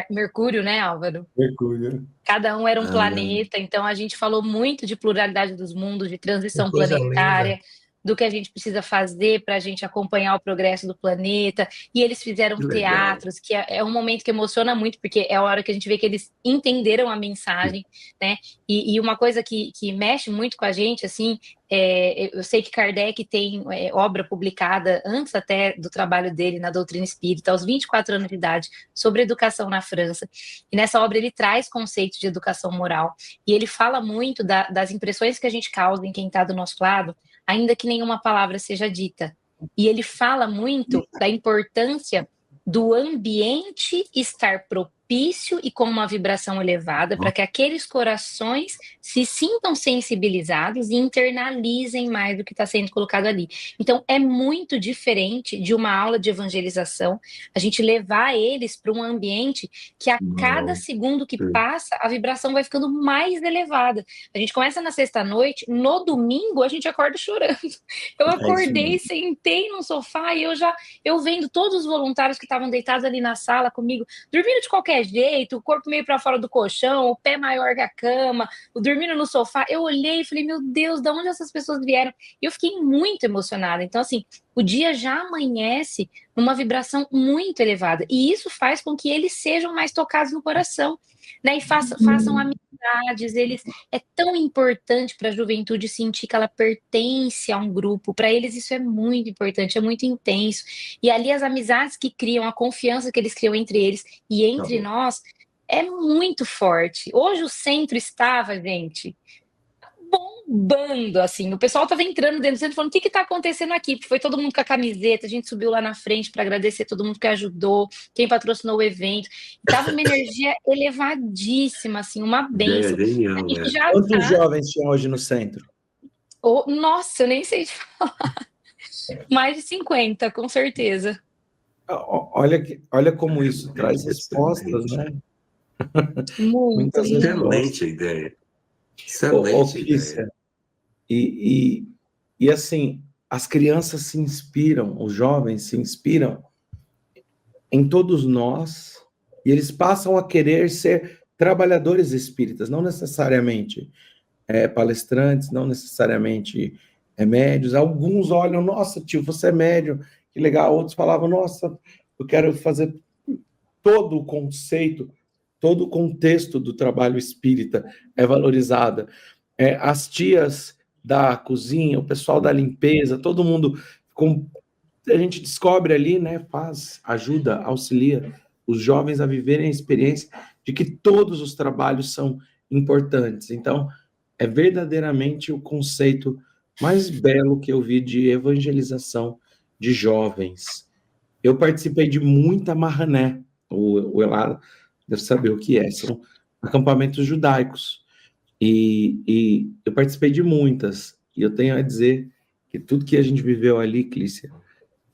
Mercúrio, né, Álvaro? Mercúrio. Cada um era um planeta, então a gente falou muito de pluralidade dos mundos, de transição planetária, linda, do que a gente precisa fazer para a gente acompanhar o progresso do planeta. E eles fizeram teatros, que é um momento que emociona muito, porque é a hora que a gente vê que eles entenderam a mensagem, né? E uma coisa que mexe muito com a gente, assim, eu sei que Kardec tem obra publicada antes até do trabalho dele na doutrina espírita, aos 24 anos de idade, sobre educação na França. E nessa obra ele traz conceitos de educação moral. E ele fala muito das impressões que a gente causa em quem está do nosso lado, ainda que nenhuma palavra seja dita. E ele fala muito da importância do ambiente estar propício e com uma vibração elevada para que aqueles corações se sintam sensibilizados e internalizem mais do que está sendo colocado ali. Então, é muito diferente de uma aula de evangelização, a gente levar eles para um ambiente que a cada segundo que passa, a vibração vai ficando mais elevada. A gente começa na sexta-noite, no domingo a gente acorda chorando. Eu acordei, sentei no sofá e eu vendo todos os voluntários que estavam deitados ali na sala comigo, dormindo de qualquer qualquer jeito, o corpo meio para fora do colchão, o pé maior que a cama, o dormindo no sofá. Eu olhei e falei, meu Deus, de onde essas pessoas vieram? E eu fiquei muito emocionada. Então, assim, o dia já amanhece numa vibração muito elevada. E isso faz com que eles sejam mais tocados no coração, né? E façam amizades. É tão importante para a juventude sentir que ela pertence a um grupo. Para eles isso é muito importante, é muito intenso. E ali as amizades que criam, a confiança que eles criam entre eles e entre nós é muito forte. Hoje o centro estava, gente, bombando, assim. O pessoal estava entrando dentro do centro falando, o que está acontecendo aqui? Porque foi todo mundo com a camiseta, a gente subiu lá na frente para agradecer todo mundo que ajudou, quem patrocinou o evento. Tava uma energia elevadíssima, assim, uma bênção. Genial, A gente já Quantos jovens tinham hoje no centro? Nossa, eu nem sei te falar. Mais de 50, com certeza. Olha como isso traz respostas, né? Muito. Muitas Excelente respostas. ideia. Excelente ideia. E assim, as crianças se inspiram, os jovens se inspiram em todos nós, e eles passam a querer ser trabalhadores espíritas, não necessariamente palestrantes, não necessariamente médios. Alguns olham, nossa, tio, você é médio, que legal. Outros falavam, nossa, eu quero fazer todo o conceito, todo o contexto do trabalho espírita é valorizada. As tias da cozinha, o pessoal da limpeza, todo mundo, a gente descobre ali, né, ajuda, auxilia os jovens a viverem a experiência de que todos os trabalhos são importantes. Então, é verdadeiramente o conceito mais belo que eu vi de evangelização de jovens. Eu participei de muita marrané, o Elá deve saber o que é, são acampamentos judaicos, e eu participei de muitas, e eu tenho a dizer que tudo que a gente viveu ali, Clícia,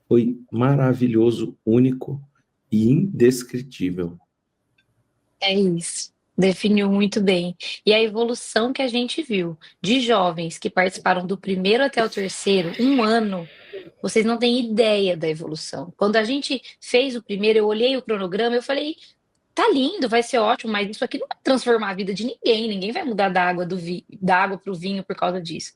foi maravilhoso, único e indescritível. É isso. Definiu muito bem. E a evolução que a gente viu de jovens que participaram do primeiro até o terceiro, 1 ano, vocês não têm ideia da evolução. Quando a gente fez o primeiro, eu olhei o cronograma, eu falei, tá lindo, vai ser ótimo, mas isso aqui não vai transformar a vida de ninguém, ninguém vai mudar da água para o vinho por causa disso.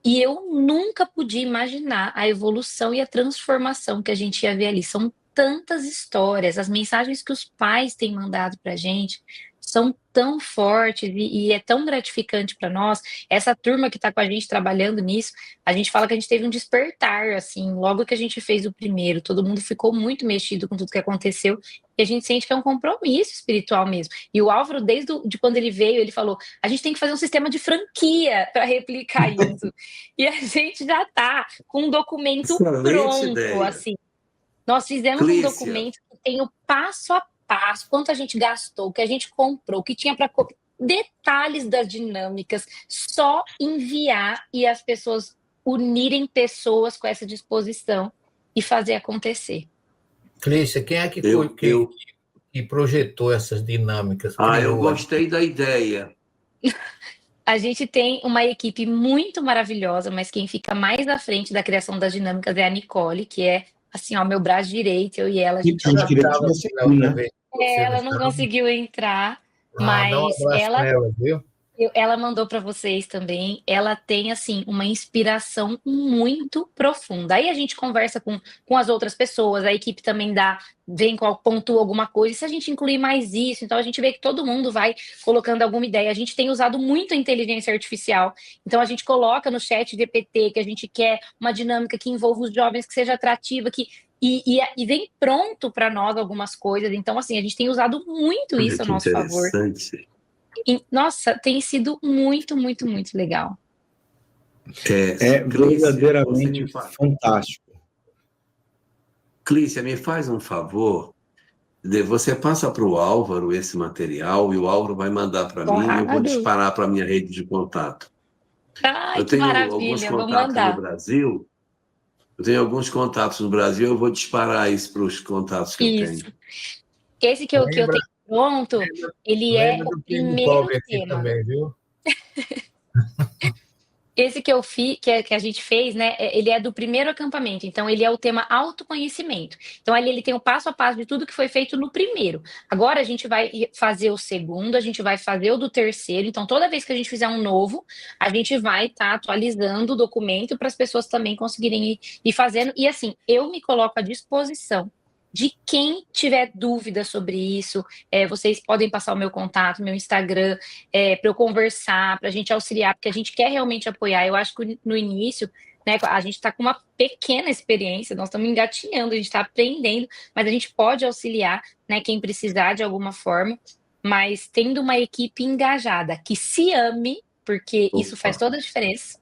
E eu nunca podia imaginar a evolução e a transformação que a gente ia ver ali. São tantas histórias, as mensagens que os pais têm mandado para a gente são tão fortes e é tão gratificante para nós. Essa turma que está com a gente trabalhando nisso, a gente fala que a gente teve um despertar, assim, logo que a gente fez o primeiro, todo mundo ficou muito mexido com tudo que aconteceu, e a gente sente que é um compromisso espiritual mesmo. E o Álvaro, de quando ele veio, ele falou, a gente tem que fazer um sistema de franquia para replicar isso. E a gente já está com um documento pronto, ideia. assim. Nós fizemos Clícia. Um documento que tem o passo a passo, quanto a gente gastou, o que a gente comprou, o que tinha para detalhes das dinâmicas, só enviar e as pessoas unirem pessoas com essa disposição e fazer acontecer. Clícia, quem é que projetou essas dinâmicas? Eu gostei da ideia. A gente tem uma equipe muito maravilhosa, mas quem fica mais à frente da criação das dinâmicas é a Nicole, que é assim, ó, meu braço direito, eu e ela. Ela não conseguiu entrar, mas ela mandou para vocês também. Ela tem assim uma inspiração muito profunda. Aí a gente conversa com as outras pessoas, a equipe também pontua alguma coisa, e se a gente incluir mais isso, então a gente vê que todo mundo vai colocando alguma ideia. A gente tem usado muito a inteligência artificial, então a gente coloca no chat GPT que a gente quer uma dinâmica que envolva os jovens, que seja atrativa, e vem pronto para nós algumas coisas. Então, assim, a gente tem usado muito isso a nosso favor. E, nossa, tem sido muito, muito, muito legal. É verdadeiramente fantástico. Clícia, me faz um favor. Você passa para o Álvaro esse material e o Álvaro vai mandar para mim e eu vou disparar para a minha rede de contato. Ai, eu tenho alguns contatos no Brasil. Eu tenho alguns contatos no Brasil, eu vou disparar isso para os contatos que eu tenho. Esse que eu tenho pronto, ele é o primeiro tema. Também, viu? Esse que eu fiz, que a gente fez, né? Ele é do primeiro acampamento, então ele é o tema autoconhecimento. Então ali ele tem o passo a passo de tudo que foi feito no primeiro. Agora a gente vai fazer o segundo, a gente vai fazer o do terceiro. Então toda vez que a gente fizer um novo, a gente vai estar atualizando o documento para as pessoas também conseguirem ir fazendo. E assim, eu me coloco à disposição de quem tiver dúvida sobre isso. Vocês podem passar o meu contato, meu Instagram, para eu conversar, para a gente auxiliar, porque a gente quer realmente apoiar. Eu acho que no início, né, a gente está com uma pequena experiência, nós estamos engatinhando, a gente está aprendendo, mas a gente pode auxiliar, né, quem precisar de alguma forma, mas tendo uma equipe engajada, que se ame, porque isso faz toda a diferença.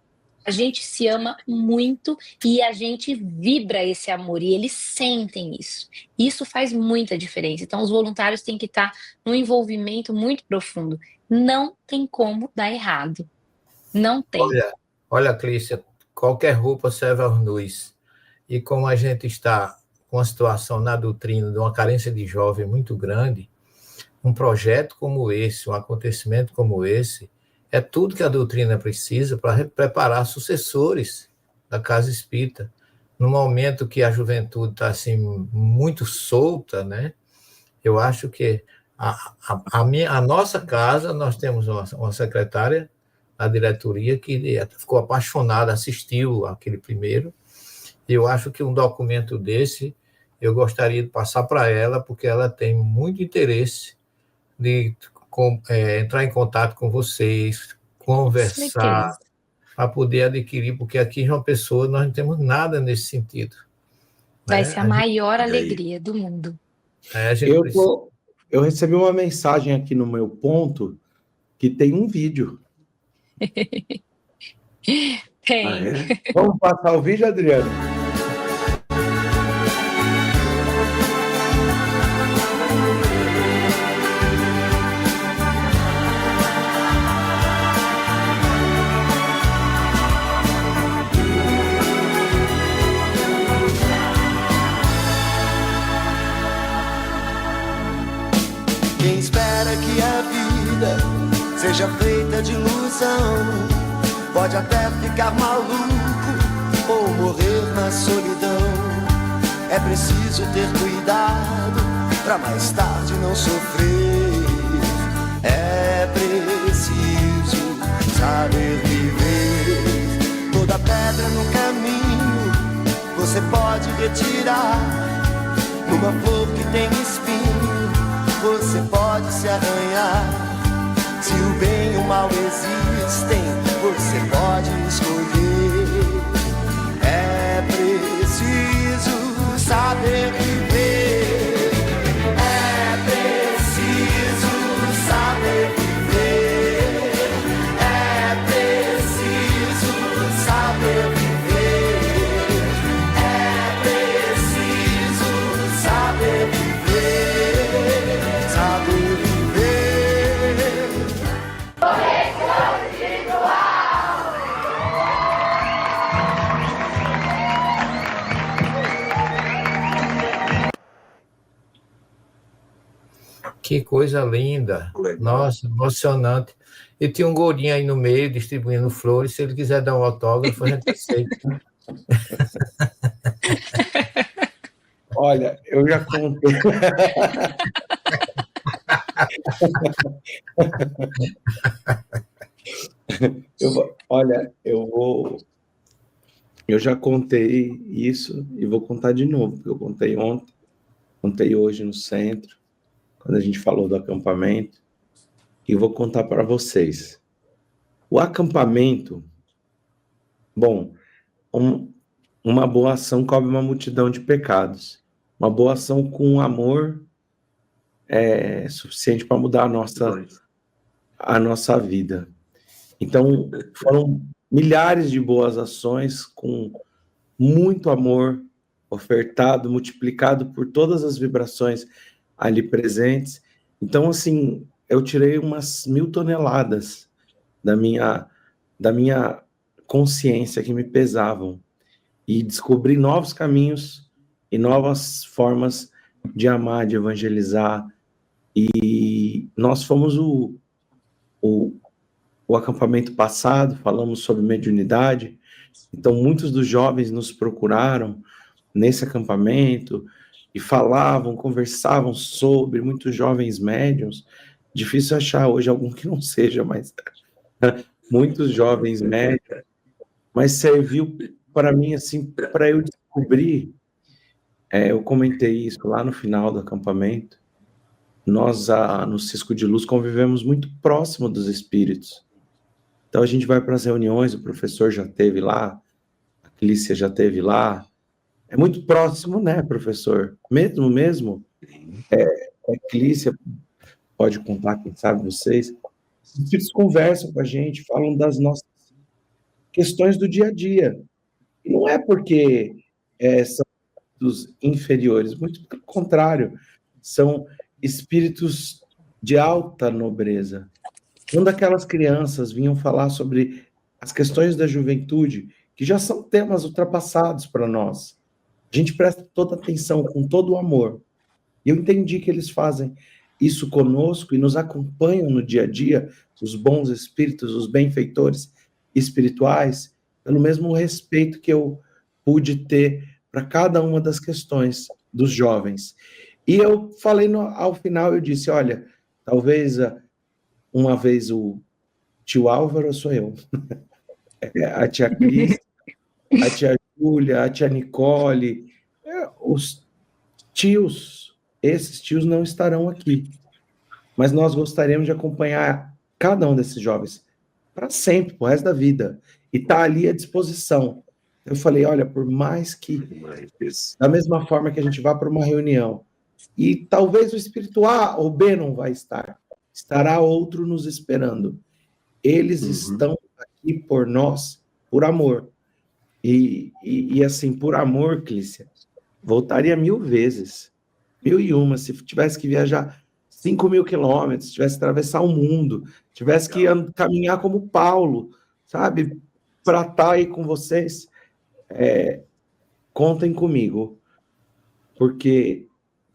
A gente se ama muito e a gente vibra esse amor e eles sentem isso. Isso faz muita diferença. Então, os voluntários têm que estar num envolvimento muito profundo. Não tem como dar errado. Não tem. Olha, Clícia, qualquer roupa serve aos nus. E como a gente está com uma situação na doutrina de uma carência de jovem muito grande, um projeto como esse, um acontecimento como esse, é tudo que a doutrina precisa para preparar sucessores da casa espírita. No momento que a juventude está assim, muito solta, né? Eu acho que a nossa casa, nós temos uma secretária da diretoria que ficou apaixonada, assistiu aquele primeiro. E eu acho que um documento desse, eu gostaria de passar para ela, porque ela tem muito interesse de entrar em contato com vocês, conversar, para poder adquirir, porque aqui em João Pessoa nós não temos nada nesse sentido. Vai ser a maior alegria do mundo. Eu recebi uma mensagem aqui no meu ponto que tem um vídeo. Tem. Ah, é? Vamos passar o vídeo, Adriano? Quem espera que a vida seja feita de ilusão pode até ficar maluco ou morrer na solidão. É preciso ter cuidado pra mais tarde não sofrer. É preciso saber viver. Toda pedra no caminho você pode retirar. Numa flor que tem espinho você pode se arranhar. Se o bem e o mal existem, você pode escolher. É preciso saber viver. É preciso saber viver. É preciso saber viver. É preciso saber viver. Saber viver. Que coisa linda. Legal. Nossa, emocionante. E tinha um gordinho aí no meio, distribuindo flores. Se ele quiser dar um autógrafo, a gente aceita. Olha, eu já contei. Eu já contei isso e vou contar de novo, porque eu contei ontem, contei hoje no centro, quando a gente falou do acampamento, e vou contar para vocês. O acampamento, bom, uma boa ação cobre uma multidão de pecados. Uma boa ação com amor é suficiente para mudar a nossa vida. Então, foram milhares de boas ações com muito amor ofertado, multiplicado por todas as vibrações ali presentes. Então, assim, eu tirei umas 1000 toneladas da minha consciência que me pesavam e descobri novos caminhos e novas formas de amar, de evangelizar. E nós fomos o acampamento passado, falamos sobre mediunidade, então muitos dos jovens nos procuraram nesse acampamento e falavam, conversavam sobre, muitos jovens médiuns, difícil achar hoje algum que não seja, mas muitos jovens médiuns, mas serviu para mim, assim, para eu descobrir, eu comentei isso lá no final do acampamento, nós, no Cisco de Luz, convivemos muito próximo dos espíritos. Então, a gente vai para as reuniões, o professor já esteve lá, a Clícia já esteve lá. É muito próximo, né, professor? Mesmo. A Clícia pode contar, quem sabe vocês. Os espíritos conversam com a gente, falam das nossas questões do dia a dia. E não é porque são dos inferiores, muito pelo contrário, são espíritos de alta nobreza. Quando aquelas crianças vinham falar sobre as questões da juventude, que já são temas ultrapassados para nós, a gente presta toda atenção, com todo o amor. E eu entendi que eles fazem isso conosco e nos acompanham no dia a dia, os bons espíritos, os benfeitores espirituais, pelo mesmo respeito que eu pude ter para cada uma das questões dos jovens. E eu falei ao final, eu disse, olha, talvez uma vez o tio Álvaro sou eu, a tia Cris, a tia Júlia, a tia Nicole, os tios, esses tios não estarão aqui, mas nós gostaríamos de acompanhar cada um desses jovens para sempre, pro resto da vida, e tá ali à disposição. Eu falei, olha, por mais que, da mesma forma que a gente vá para uma reunião, e talvez o espírito A ou B não vai estar, estará outro nos esperando. Eles estão aqui por nós, por amor. E assim, por amor, Clícia, voltaria 1000 vezes, 1001, se tivesse que viajar 5.000 quilômetros, tivesse que atravessar o mundo, tivesse que caminhar como Paulo, sabe, para estar aí com vocês. Contem comigo, porque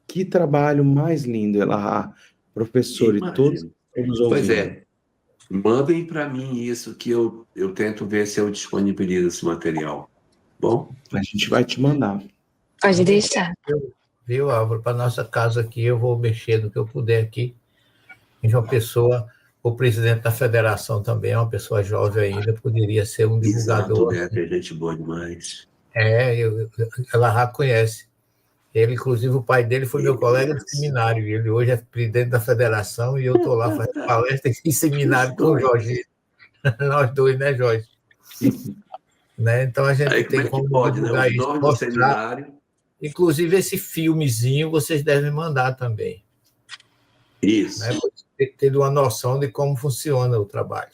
que trabalho mais lindo, Elahá, professor, e todos nos ouvindo. Pois é, mandem para mim isso, que eu tento ver se eu disponibilizo esse material. Bom? A gente vai te mandar. Pode deixar. Viu, Álvaro? Para nossa casa aqui, eu vou mexer do que eu puder aqui. Em João Pessoa, o presidente da federação também é uma pessoa jovem ainda, poderia ser um divulgador. Exato, é gente boa demais. Ela conhece. Ele, inclusive, o pai dele foi meu colega de seminário. Ele hoje é presidente da federação e eu estou lá fazendo palestra em seminário com o Jorge. Nós dois, né, Jorge? Né? Então, a gente tem como divulgar isso, mostrar. Inclusive, esse filmezinho vocês devem mandar também. Isso. Né? Ter uma noção de como funciona o trabalho.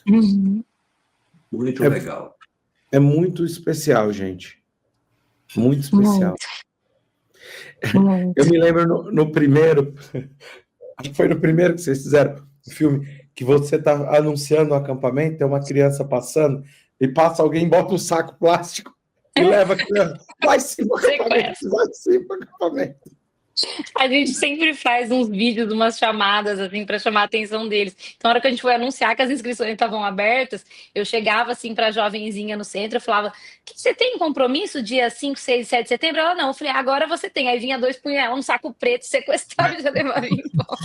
Muito legal. É muito especial, gente. Muito especial. Eu me lembro no primeiro, acho que foi no primeiro que vocês fizeram o filme, que você está anunciando o acampamento, tem uma criança passando, e passa alguém, bota um saco plástico e leva a criança. Vai sim para o acampamento. A gente sempre faz uns vídeos, umas chamadas, assim, para chamar a atenção deles. Então, na hora que a gente foi anunciar que as inscrições estavam abertas, eu chegava, assim, para a jovenzinha no centro, eu falava, você tem compromisso dia 5, 6, 7 de setembro? Ela, não. Eu falei, agora você tem. Aí vinha 2 punhal, um saco preto, sequestrado e já levava embora.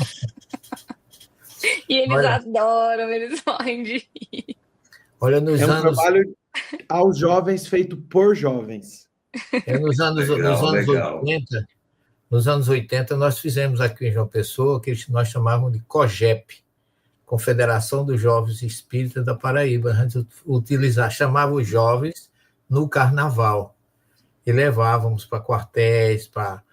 E eles adoram, eles morrem de rir. Olha, nos anos... um trabalho aos jovens, feito por jovens. Nos anos 80... Nos anos 80, nós fizemos aqui em João Pessoa o que nós chamávamos de COGEP, Confederação dos Jovens Espíritas da Paraíba. A gente chamava os jovens no carnaval e levávamos para quartéis, para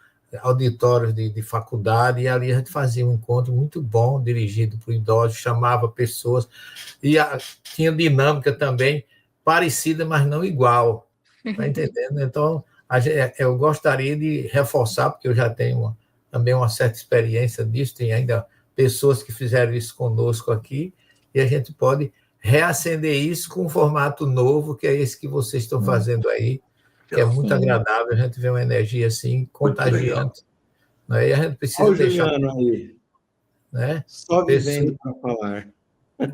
auditórios de faculdade, e ali a gente fazia um encontro muito bom, dirigido por idosos, chamava pessoas, e tinha dinâmica também parecida, mas não igual. Está entendendo? Então... eu gostaria de reforçar, porque eu já tenho também uma certa experiência disso, tem ainda pessoas que fizeram isso conosco aqui, e a gente pode reacender isso com um formato novo, que é esse que vocês estão fazendo aí, que é muito agradável, a gente vê uma energia assim, contagiante. Né? E a gente precisa deixar... Juliano aí, né? só vivendo para falar.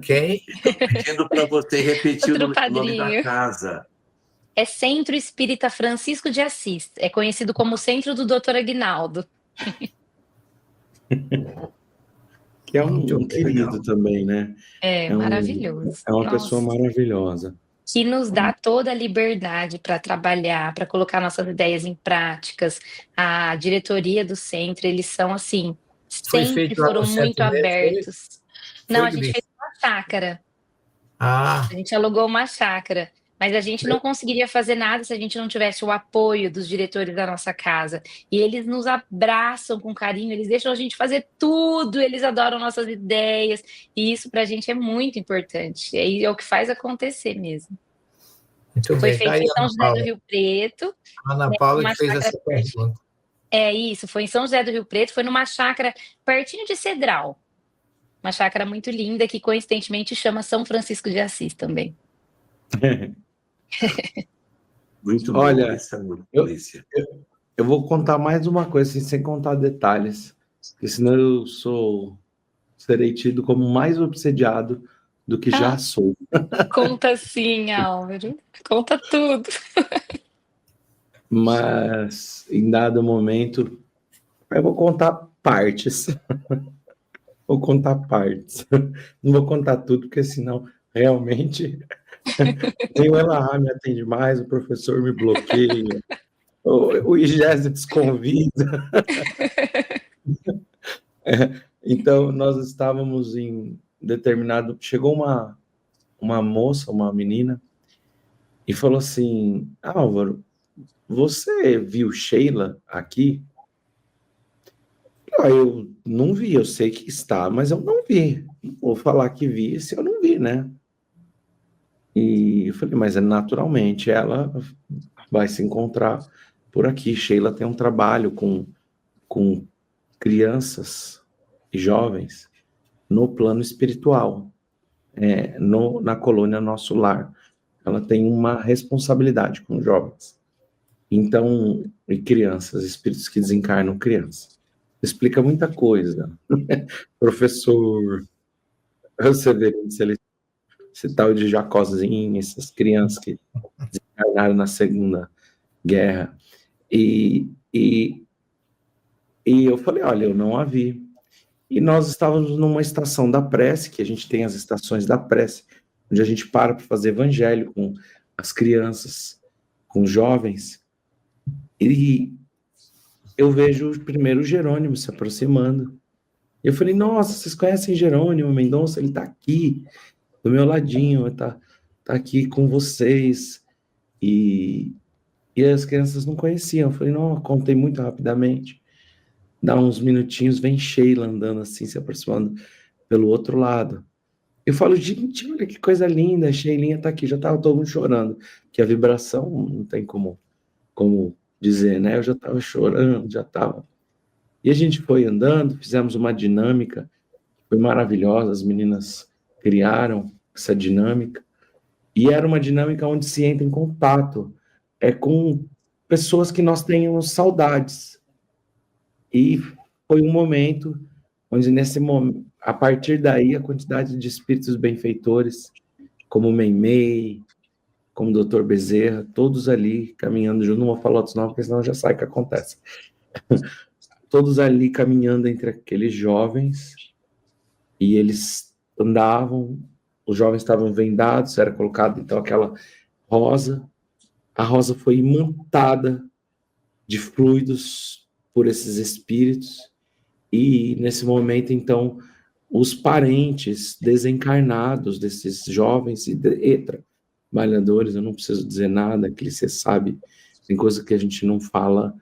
Quem? Pedindo para você repetir Outro o nome da padrinho. casa. É Centro Espírita Francisco de Assis. É conhecido como Centro do Dr. Aguinaldo. Que é Muito um querido também, né? É É, maravilhoso. é uma Nossa. pessoa maravilhosa. Que nos dá toda a liberdade para trabalhar, para colocar nossas ideias em práticas. A diretoria do centro, eles são assim, Foi sempre feito lá foram no muito centro mesmo, foi? abertos. Não, Foi, a gente Gris? fez uma chácara. Ah, A gente alugou uma chácara, mas a gente não conseguiria fazer nada se a gente não tivesse o apoio dos diretores da nossa casa. E eles nos abraçam com carinho, eles deixam a gente fazer tudo, eles adoram nossas ideias, e isso para a gente é muito importante. É o que faz acontecer mesmo. muito Foi bem. Tá feito aí em a São Ana José do Paula. Rio Preto, Ana Paula uma que fez chácara essa pergunta. É isso, foi em São José do Rio Preto, foi numa chácara pertinho de Cedral. Uma chácara muito linda que coincidentemente chama São Francisco de Assis também. Muito bom, Olha, Alicia. Eu vou contar mais uma coisa, assim, sem contar detalhes, porque senão serei tido como mais obsediado do que já sou. Conta sim, Álvaro. Conta tudo. Mas, em dado momento, eu vou contar partes. Vou contar partes. Não vou contar tudo, porque senão, realmente, nem o Elahá me atende mais, o professor me bloqueia, o IGES desconvida. Então, nós estávamos em determinado... Chegou uma moça, uma menina, e falou assim, Álvaro, você viu Sheila aqui? Eu não vi, eu sei que está, mas eu não vi. Não vou falar que vi se eu não vi, né? E eu falei, mas naturalmente ela vai se encontrar por aqui. Sheila tem um trabalho com crianças e jovens no plano espiritual, na colônia Nosso Lar. Ela tem uma responsabilidade com jovens. Então, e crianças, espíritos que desencarnam crianças. Explica muita coisa. Professor Severino, esse tal de Jacozinho, essas crianças que desencarnaram na Segunda Guerra. E eu falei, olha, eu não a vi. E nós estávamos numa estação da prece, que a gente tem as estações da prece, onde a gente para fazer evangelho com as crianças, com os jovens. E eu vejo primeiro o Jerônimo se aproximando. Eu falei, nossa, vocês conhecem Jerônimo Mendonça? Ele está aqui, do meu ladinho, está aqui com vocês. E as crianças não conheciam. Eu falei, não, contei muito rapidamente. Dá uns minutinhos, vem Sheila andando assim, se aproximando pelo outro lado. Eu falo, gente, olha que coisa linda, a Sheilinha está aqui. Já estava todo mundo chorando, que a vibração não tem como dizer, né? Eu já estava chorando, já estava. E a gente foi andando, fizemos uma dinâmica, foi maravilhosa, as meninas criaram essa dinâmica, e era uma dinâmica onde se entra em contato com pessoas que nós temos saudades. E foi um momento onde, a partir daí, a quantidade de espíritos benfeitores, como Meimei, como o Dr. Bezerra, todos ali caminhando junto, não vou falar outros nomes, porque senão já sabe o que acontece. Todos ali caminhando entre aqueles jovens, e eles andavam, os jovens estavam vendados, era colocado então aquela rosa, a rosa foi imantada de fluidos por esses espíritos, e nesse momento então os parentes desencarnados desses jovens e trabalhadores, eu não preciso dizer nada, que você sabe, tem coisa que a gente não fala,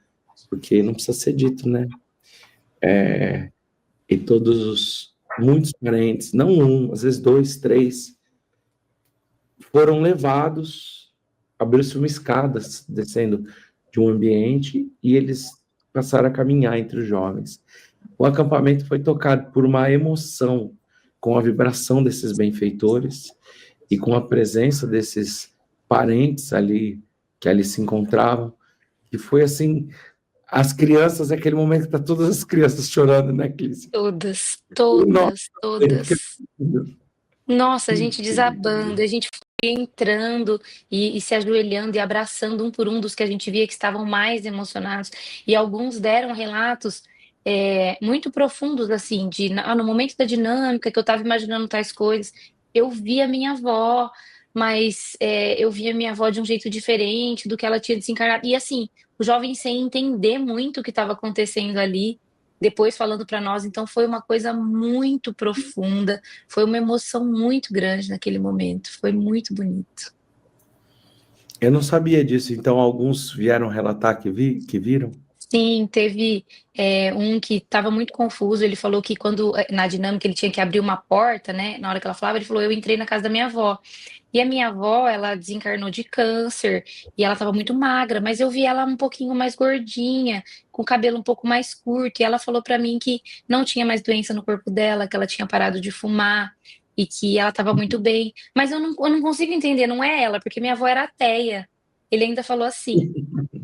porque não precisa ser dito, né? E muitos parentes, não um, às vezes 2, 3, foram levados, abriu-se uma escada descendo de um ambiente, e eles passaram a caminhar entre os jovens. O acampamento foi tocado por uma emoção, com a vibração desses benfeitores, e com a presença desses parentes ali, que ali se encontravam, e foi assim, as crianças, aquele momento que tá todas as crianças chorando, né, Clícia? Todas. Nossa, Nossa, a gente desabando, a gente foi entrando e se ajoelhando e abraçando um por um dos que a gente via que estavam mais emocionados. E alguns deram relatos muito profundos, assim, no momento da dinâmica, que eu estava imaginando tais coisas, eu vi a minha avó, mas eu vi a minha avó de um jeito diferente do que ela tinha desencarnado. E assim, o jovem sem entender muito o que estava acontecendo ali, depois falando para nós, então foi uma coisa muito profunda, foi uma emoção muito grande naquele momento, foi muito bonito. Eu não sabia disso, então alguns vieram relatar que viram? Sim, teve um que estava muito confuso, ele falou que quando, na dinâmica, ele tinha que abrir uma porta, né, na hora que ela falava, ele falou, eu entrei na casa da minha avó, e a minha avó, ela desencarnou de câncer, e ela estava muito magra, mas eu vi ela um pouquinho mais gordinha, com o cabelo um pouco mais curto, e ela falou para mim que não tinha mais doença no corpo dela, que ela tinha parado de fumar, e que ela estava muito bem, mas eu não consigo entender, não é ela, porque minha avó era ateia, ele ainda falou assim.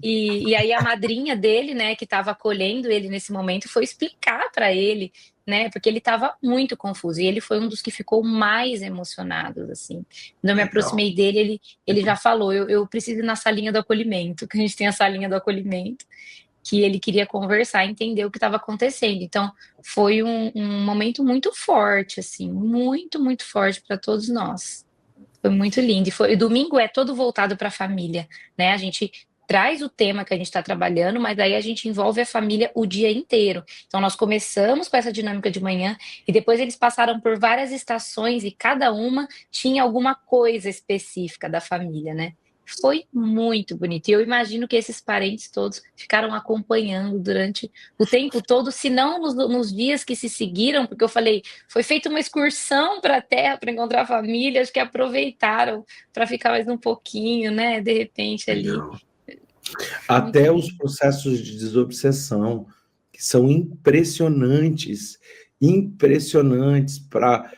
E aí a madrinha dele, né, que estava acolhendo ele nesse momento, foi explicar para ele, né, porque ele estava muito confuso. E ele foi um dos que ficou mais emocionado, assim. Quando eu me aproximei dele, ele já falou: eu preciso ir na salinha do acolhimento, que a gente tem a salinha do acolhimento, que ele queria conversar, entender o que estava acontecendo. Então, foi um momento muito forte, assim, muito, muito forte para todos nós. Foi muito lindo. E domingo é todo voltado para a família, né? A gente traz o tema que a gente está trabalhando, mas aí a gente envolve a família o dia inteiro. Então, nós começamos com essa dinâmica de manhã e depois eles passaram por várias estações e cada uma tinha alguma coisa específica da família, né? Foi muito bonito. E eu imagino que esses parentes todos ficaram acompanhando durante o tempo todo, se não nos dias que se seguiram, porque eu falei, foi feita uma excursão para a Terra para encontrar a família, acho que aproveitaram para ficar mais um pouquinho, né? De repente ali. Até os processos de desobsessão, que são impressionantes para,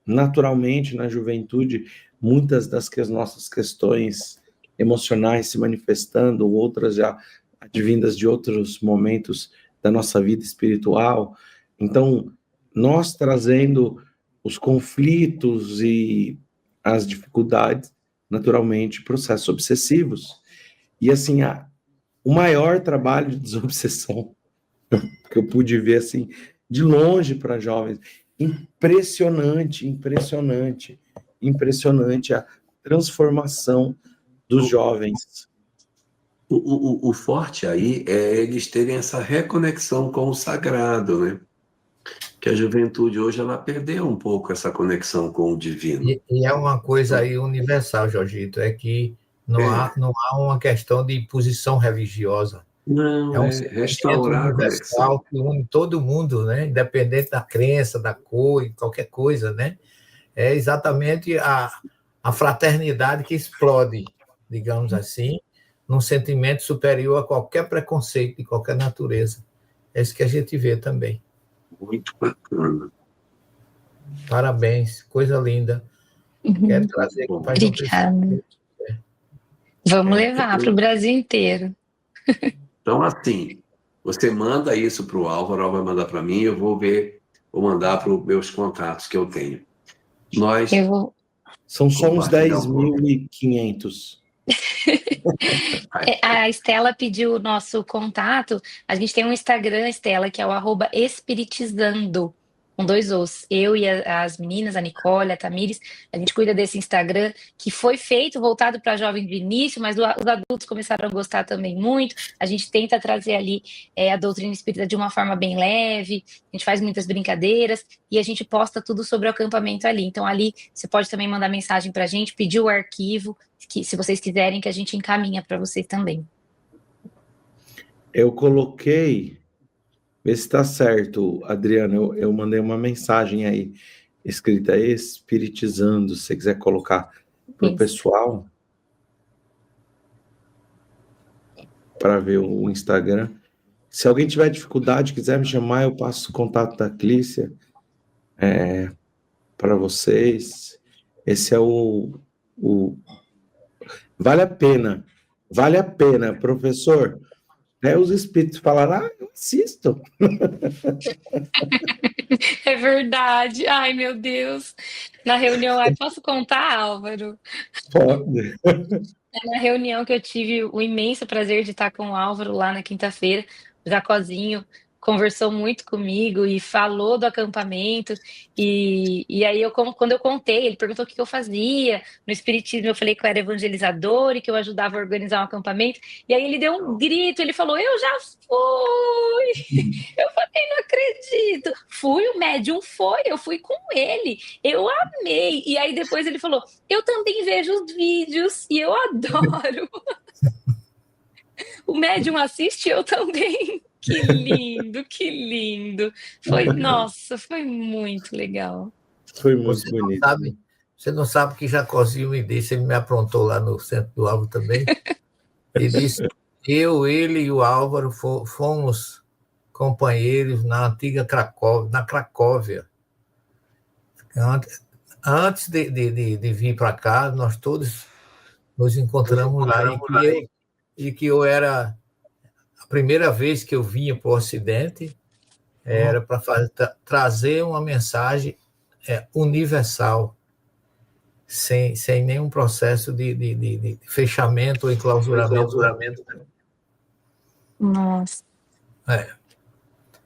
naturalmente, na juventude, muitas das nossas questões emocionais se manifestando, outras já advindas de outros momentos da nossa vida espiritual. Então, nós trazendo os conflitos e as dificuldades, naturalmente, processos obsessivos. E, assim, o maior trabalho de desobsessão que eu pude ver, assim, de longe para jovens, impressionante a transformação dos jovens. O forte aí é eles terem essa reconexão com o sagrado, né? Que a juventude hoje, ela perdeu um pouco essa conexão com o divino. E é uma coisa aí universal, Jorgito, é que não há uma questão de posição religiosa. Não, é um restaurar a universal que une todo mundo, né? Independente da crença, da cor e qualquer coisa, né? É exatamente a fraternidade que explode, digamos assim, num sentimento superior a qualquer preconceito de qualquer natureza. É isso que a gente vê também. Muito bacana. Parabéns, coisa linda. Quero trazer aqui para Obrigada. Vamos levar para o Brasil inteiro. Então, assim, você manda isso para o Álvaro vai mandar para mim, eu vou mandar para os meus contatos que eu tenho. São só uns 10.500. A Estela pediu o nosso contato. A gente tem um Instagram, Estela, que é o @espiritizando, com 2 Os. Eu e as meninas, a Nicole, a Tamires, a gente cuida desse Instagram, que foi feito, voltado para jovem do início, mas os adultos começaram a gostar também muito. A gente tenta trazer ali a doutrina espírita de uma forma bem leve, a gente faz muitas brincadeiras, e a gente posta tudo sobre o acampamento ali. Então, ali, você pode também mandar mensagem para a gente, pedir o arquivo, que, se vocês quiserem, que a gente encaminha para vocês também. Eu coloquei... Vê se está certo, Adriana. Eu mandei uma mensagem aí, escrita espiritizando, se você quiser colocar para o pessoal, para ver o Instagram. Se alguém tiver dificuldade, quiser me chamar, eu passo o contato da Clícia para vocês. Esse é o... Vale a pena, professor. Os espíritos falaram, eu assisto. É verdade. Ai, meu Deus. Na reunião, ai, posso contar, Álvaro? Pode. Na reunião que eu tive o imenso prazer de estar com o Álvaro lá na quinta-feira, o Jacozinho conversou muito comigo e falou do acampamento. E aí, quando eu contei, ele perguntou o que eu fazia. No Espiritismo, eu falei que eu era evangelizador e que eu ajudava a organizar um acampamento. E aí, ele deu um grito, ele falou: Eu já fui! Eu falei: Não acredito! Fui, o médium foi, eu fui com ele, eu amei. E aí, depois, ele falou: Eu também vejo os vídeos e eu adoro. O médium assiste, eu também. Que lindo, que lindo. Nossa, foi muito legal. Foi muito bonito. Você não sabe que Jacozinho me disse, ele me aprontou lá no centro do Álvaro também. Ele disse: ele e o Álvaro fomos companheiros na antiga Cracóvia. Antes de vir para cá, nós todos nos encontramos lá. E que eu era a primeira vez que eu vinha para o Ocidente, era para trazer uma mensagem universal, sem nenhum processo de fechamento ou enclausuramento. Nossa.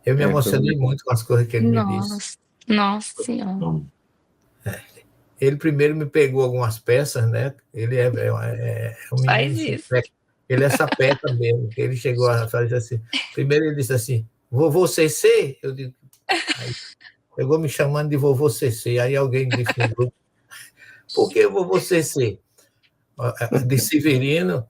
Eu me emocionei muito com as coisas que ele me disse. Nossa Senhora. Ele primeiro me pegou algumas peças, né? Ele é um menino. Faz isso. Ele é sapeca mesmo. Ele chegou a fazer assim. Primeiro ele disse assim: Vovô CC? Eu digo. Aí, pegou me chamando de Vovô CC. Aí alguém disse no grupo: Por que Vovô CC? De Severino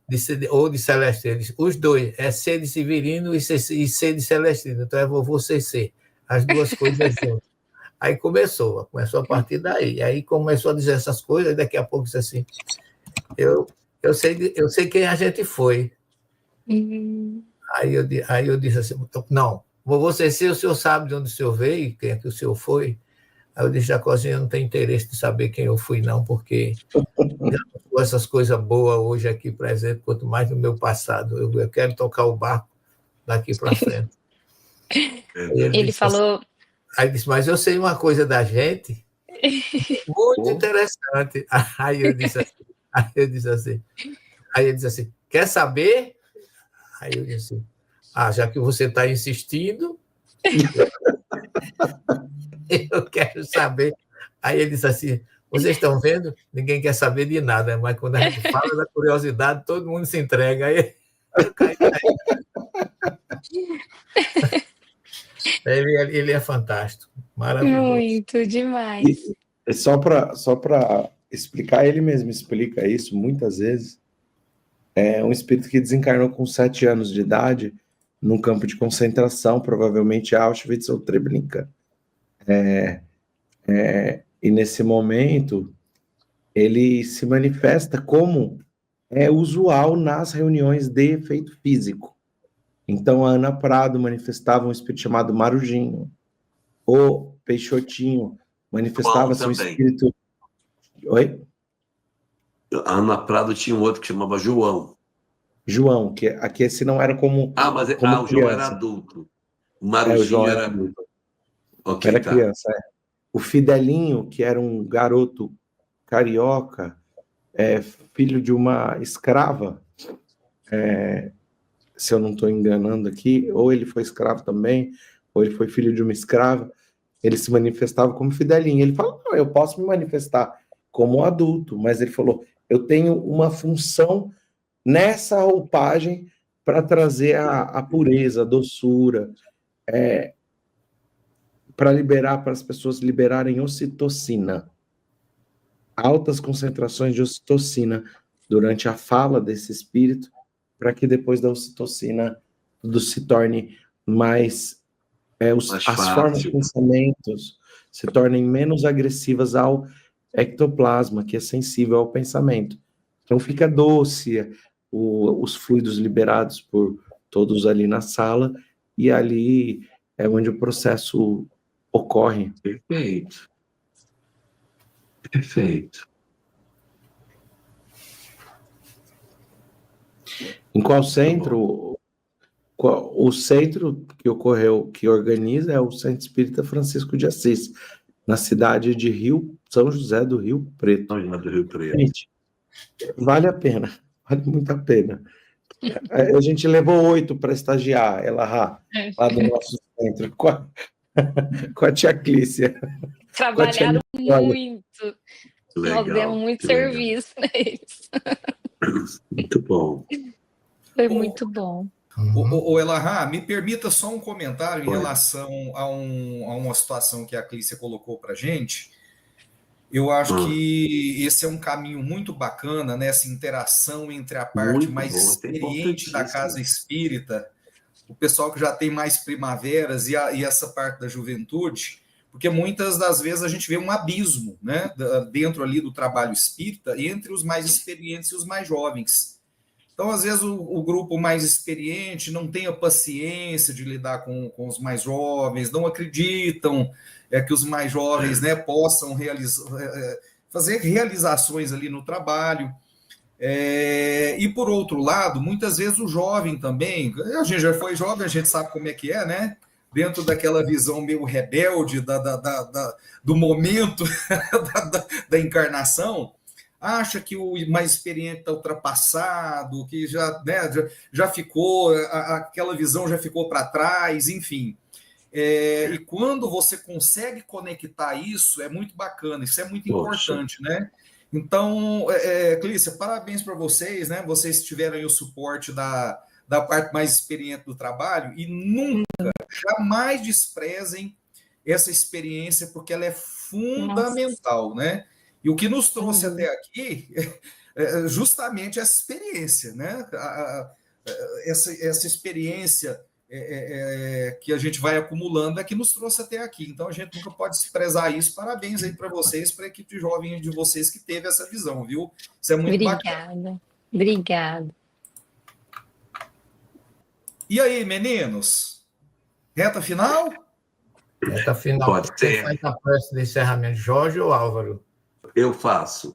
ou de Celestino. Os dois. É C de Severino e C de Celestino. Então é Vovô CC. As duas coisas juntas. Aí começou a partir daí. Aí começou a dizer essas coisas, e daqui a pouco disse assim: eu sei quem a gente foi. Aí eu disse assim: não, você se o senhor sabe de onde o senhor veio, quem é que o senhor foi? Aí eu disse: Jacozinho, eu não tenho interesse de saber quem eu fui, não, porque essas coisas boas hoje aqui presente, quanto mais no meu passado. Eu quero tocar o barco daqui para frente. Ele falou. Assim, aí disse: mas eu sei uma coisa da gente muito interessante. Aí eu disse assim: quer saber? Aí eu disse: já que você está insistindo, eu quero saber. Aí ele disse assim: vocês estão vendo? Ninguém quer saber de nada, mas quando a gente fala da curiosidade, todo mundo se entrega. Aí eu caí. Ele é fantástico, maravilhoso. Muito, demais. E só para explicar, ele mesmo explica isso muitas vezes. É um espírito que desencarnou com 7 anos de idade num campo de concentração, provavelmente Auschwitz ou Treblinka. E nesse momento, ele se manifesta como é usual nas reuniões de efeito físico. Então, a Ana Prado manifestava um espírito chamado Marujinho. O Peixotinho manifestava-se um espírito... Oi? A Ana Prado tinha um outro que chamava João. João, que aqui esse não era como... Mas como o João era adulto. O Marujinho o João era adulto. Okay, era criança, O Fidelinho, que era um garoto carioca, filho de uma escrava, se eu não estou enganando aqui, ou ele foi escravo também, ou ele foi filho de uma escrava, ele se manifestava como Fidelinho. Ele falou: não, eu posso me manifestar como adulto, mas ele falou: eu tenho uma função nessa roupagem para trazer a pureza, a doçura, para as pessoas liberarem ocitocina, altas concentrações de ocitocina durante a fala desse espírito, para que depois da ocitocina tudo se torne mais as formas de pensamentos se tornem menos agressivas ao ectoplasma, que é sensível ao pensamento. Então fica doce os fluidos liberados por todos ali na sala, e ali é onde o processo ocorre. Perfeito. Perfeito. Em qual centro, O centro que organiza é o Centro Espírita Francisco de Assis, na cidade de São José do Rio Preto. São José do Rio Preto. Gente, vale a pena, vale muito a pena. A gente levou 8 para estagiar, lá do nosso centro, com a tia Clícia. Trabalharam muito. Legal, Nós demos muito serviço neles. Muito bom. Foi muito bom. O Elahá, me permita só um comentário em Pode. relação a uma situação que a Clícia colocou para a gente. Eu acho que esse é um caminho muito bacana, né? Essa interação entre a parte Muito mais bom, experiente da importantíssimo. casa espírita, o pessoal que já tem mais primaveras e essa parte da juventude, porque muitas das vezes a gente vê um abismo, né? Dentro ali do trabalho espírita entre os mais experientes e os mais jovens. Então, às vezes, o grupo mais experiente não tem a paciência de lidar com os mais jovens, não acreditam que os mais jovens, né, possam fazer realizações ali no trabalho. E, por outro lado, muitas vezes o jovem também, a gente já foi jovem, a gente sabe como é que é, né? Dentro daquela visão meio rebelde do momento da encarnação, acha que o mais experiente está ultrapassado, que já ficou, aquela visão já ficou para trás, enfim. E quando você consegue conectar isso, é muito bacana, isso é muito importante, né? Então, Clícia, parabéns para vocês, né? Vocês tiveram aí o suporte da parte mais experiente do trabalho e nunca, jamais desprezem essa experiência, porque ela é fundamental, né? E o que nos trouxe até aqui é justamente essa experiência, né? Essa experiência que a gente vai acumulando é que nos trouxe até aqui. Então, a gente nunca pode desprezar isso. Parabéns aí para vocês, para a equipe de jovem de vocês que teve essa visão, viu? Isso é muito bacana. Obrigada. E aí, meninos? Reta final? Reta final. Pode ser. Faz a prece de encerramento, Jorge ou Álvaro? Eu faço.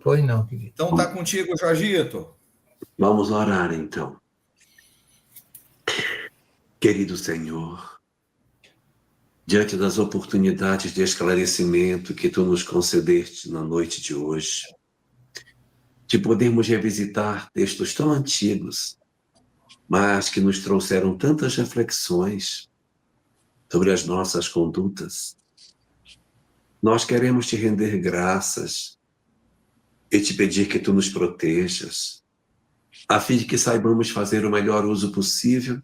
Pois não, querido. Então tá contigo, Jorgito. Vamos orar, então. Querido Senhor, diante das oportunidades de esclarecimento que Tu nos concedeste na noite de hoje, de podermos revisitar textos tão antigos, mas que nos trouxeram tantas reflexões sobre as nossas condutas, nós queremos Te render graças e Te pedir que Tu nos protejas, a fim de que saibamos fazer o melhor uso possível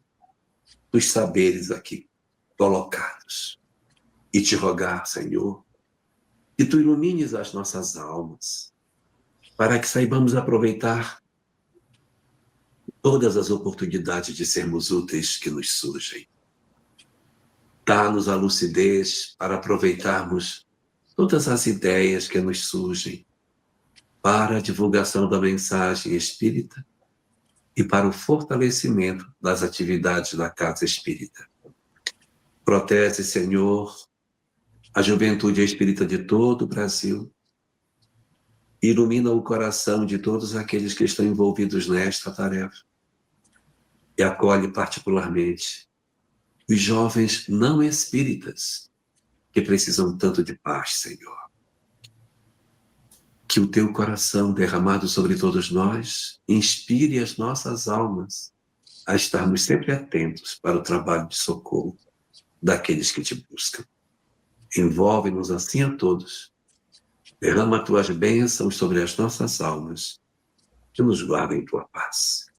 dos saberes aqui colocados. E Te rogar, Senhor, que Tu ilumines as nossas almas, para que saibamos aproveitar todas as oportunidades de sermos úteis que nos surgem. Dá-nos a lucidez para aproveitarmos todas as ideias que nos surgem para a divulgação da mensagem espírita e para o fortalecimento das atividades da Casa Espírita. Protege, Senhor, a juventude espírita de todo o Brasil. Ilumina o coração de todos aqueles que estão envolvidos nesta tarefa. E acolhe particularmente os jovens não espíritas que precisam tanto de paz, Senhor. Que o Teu coração derramado sobre todos nós inspire as nossas almas a estarmos sempre atentos para o trabalho de socorro daqueles que Te buscam. Envolve-nos assim a todos. Derrama Tuas bênçãos sobre as nossas almas, que nos guardem Tua paz.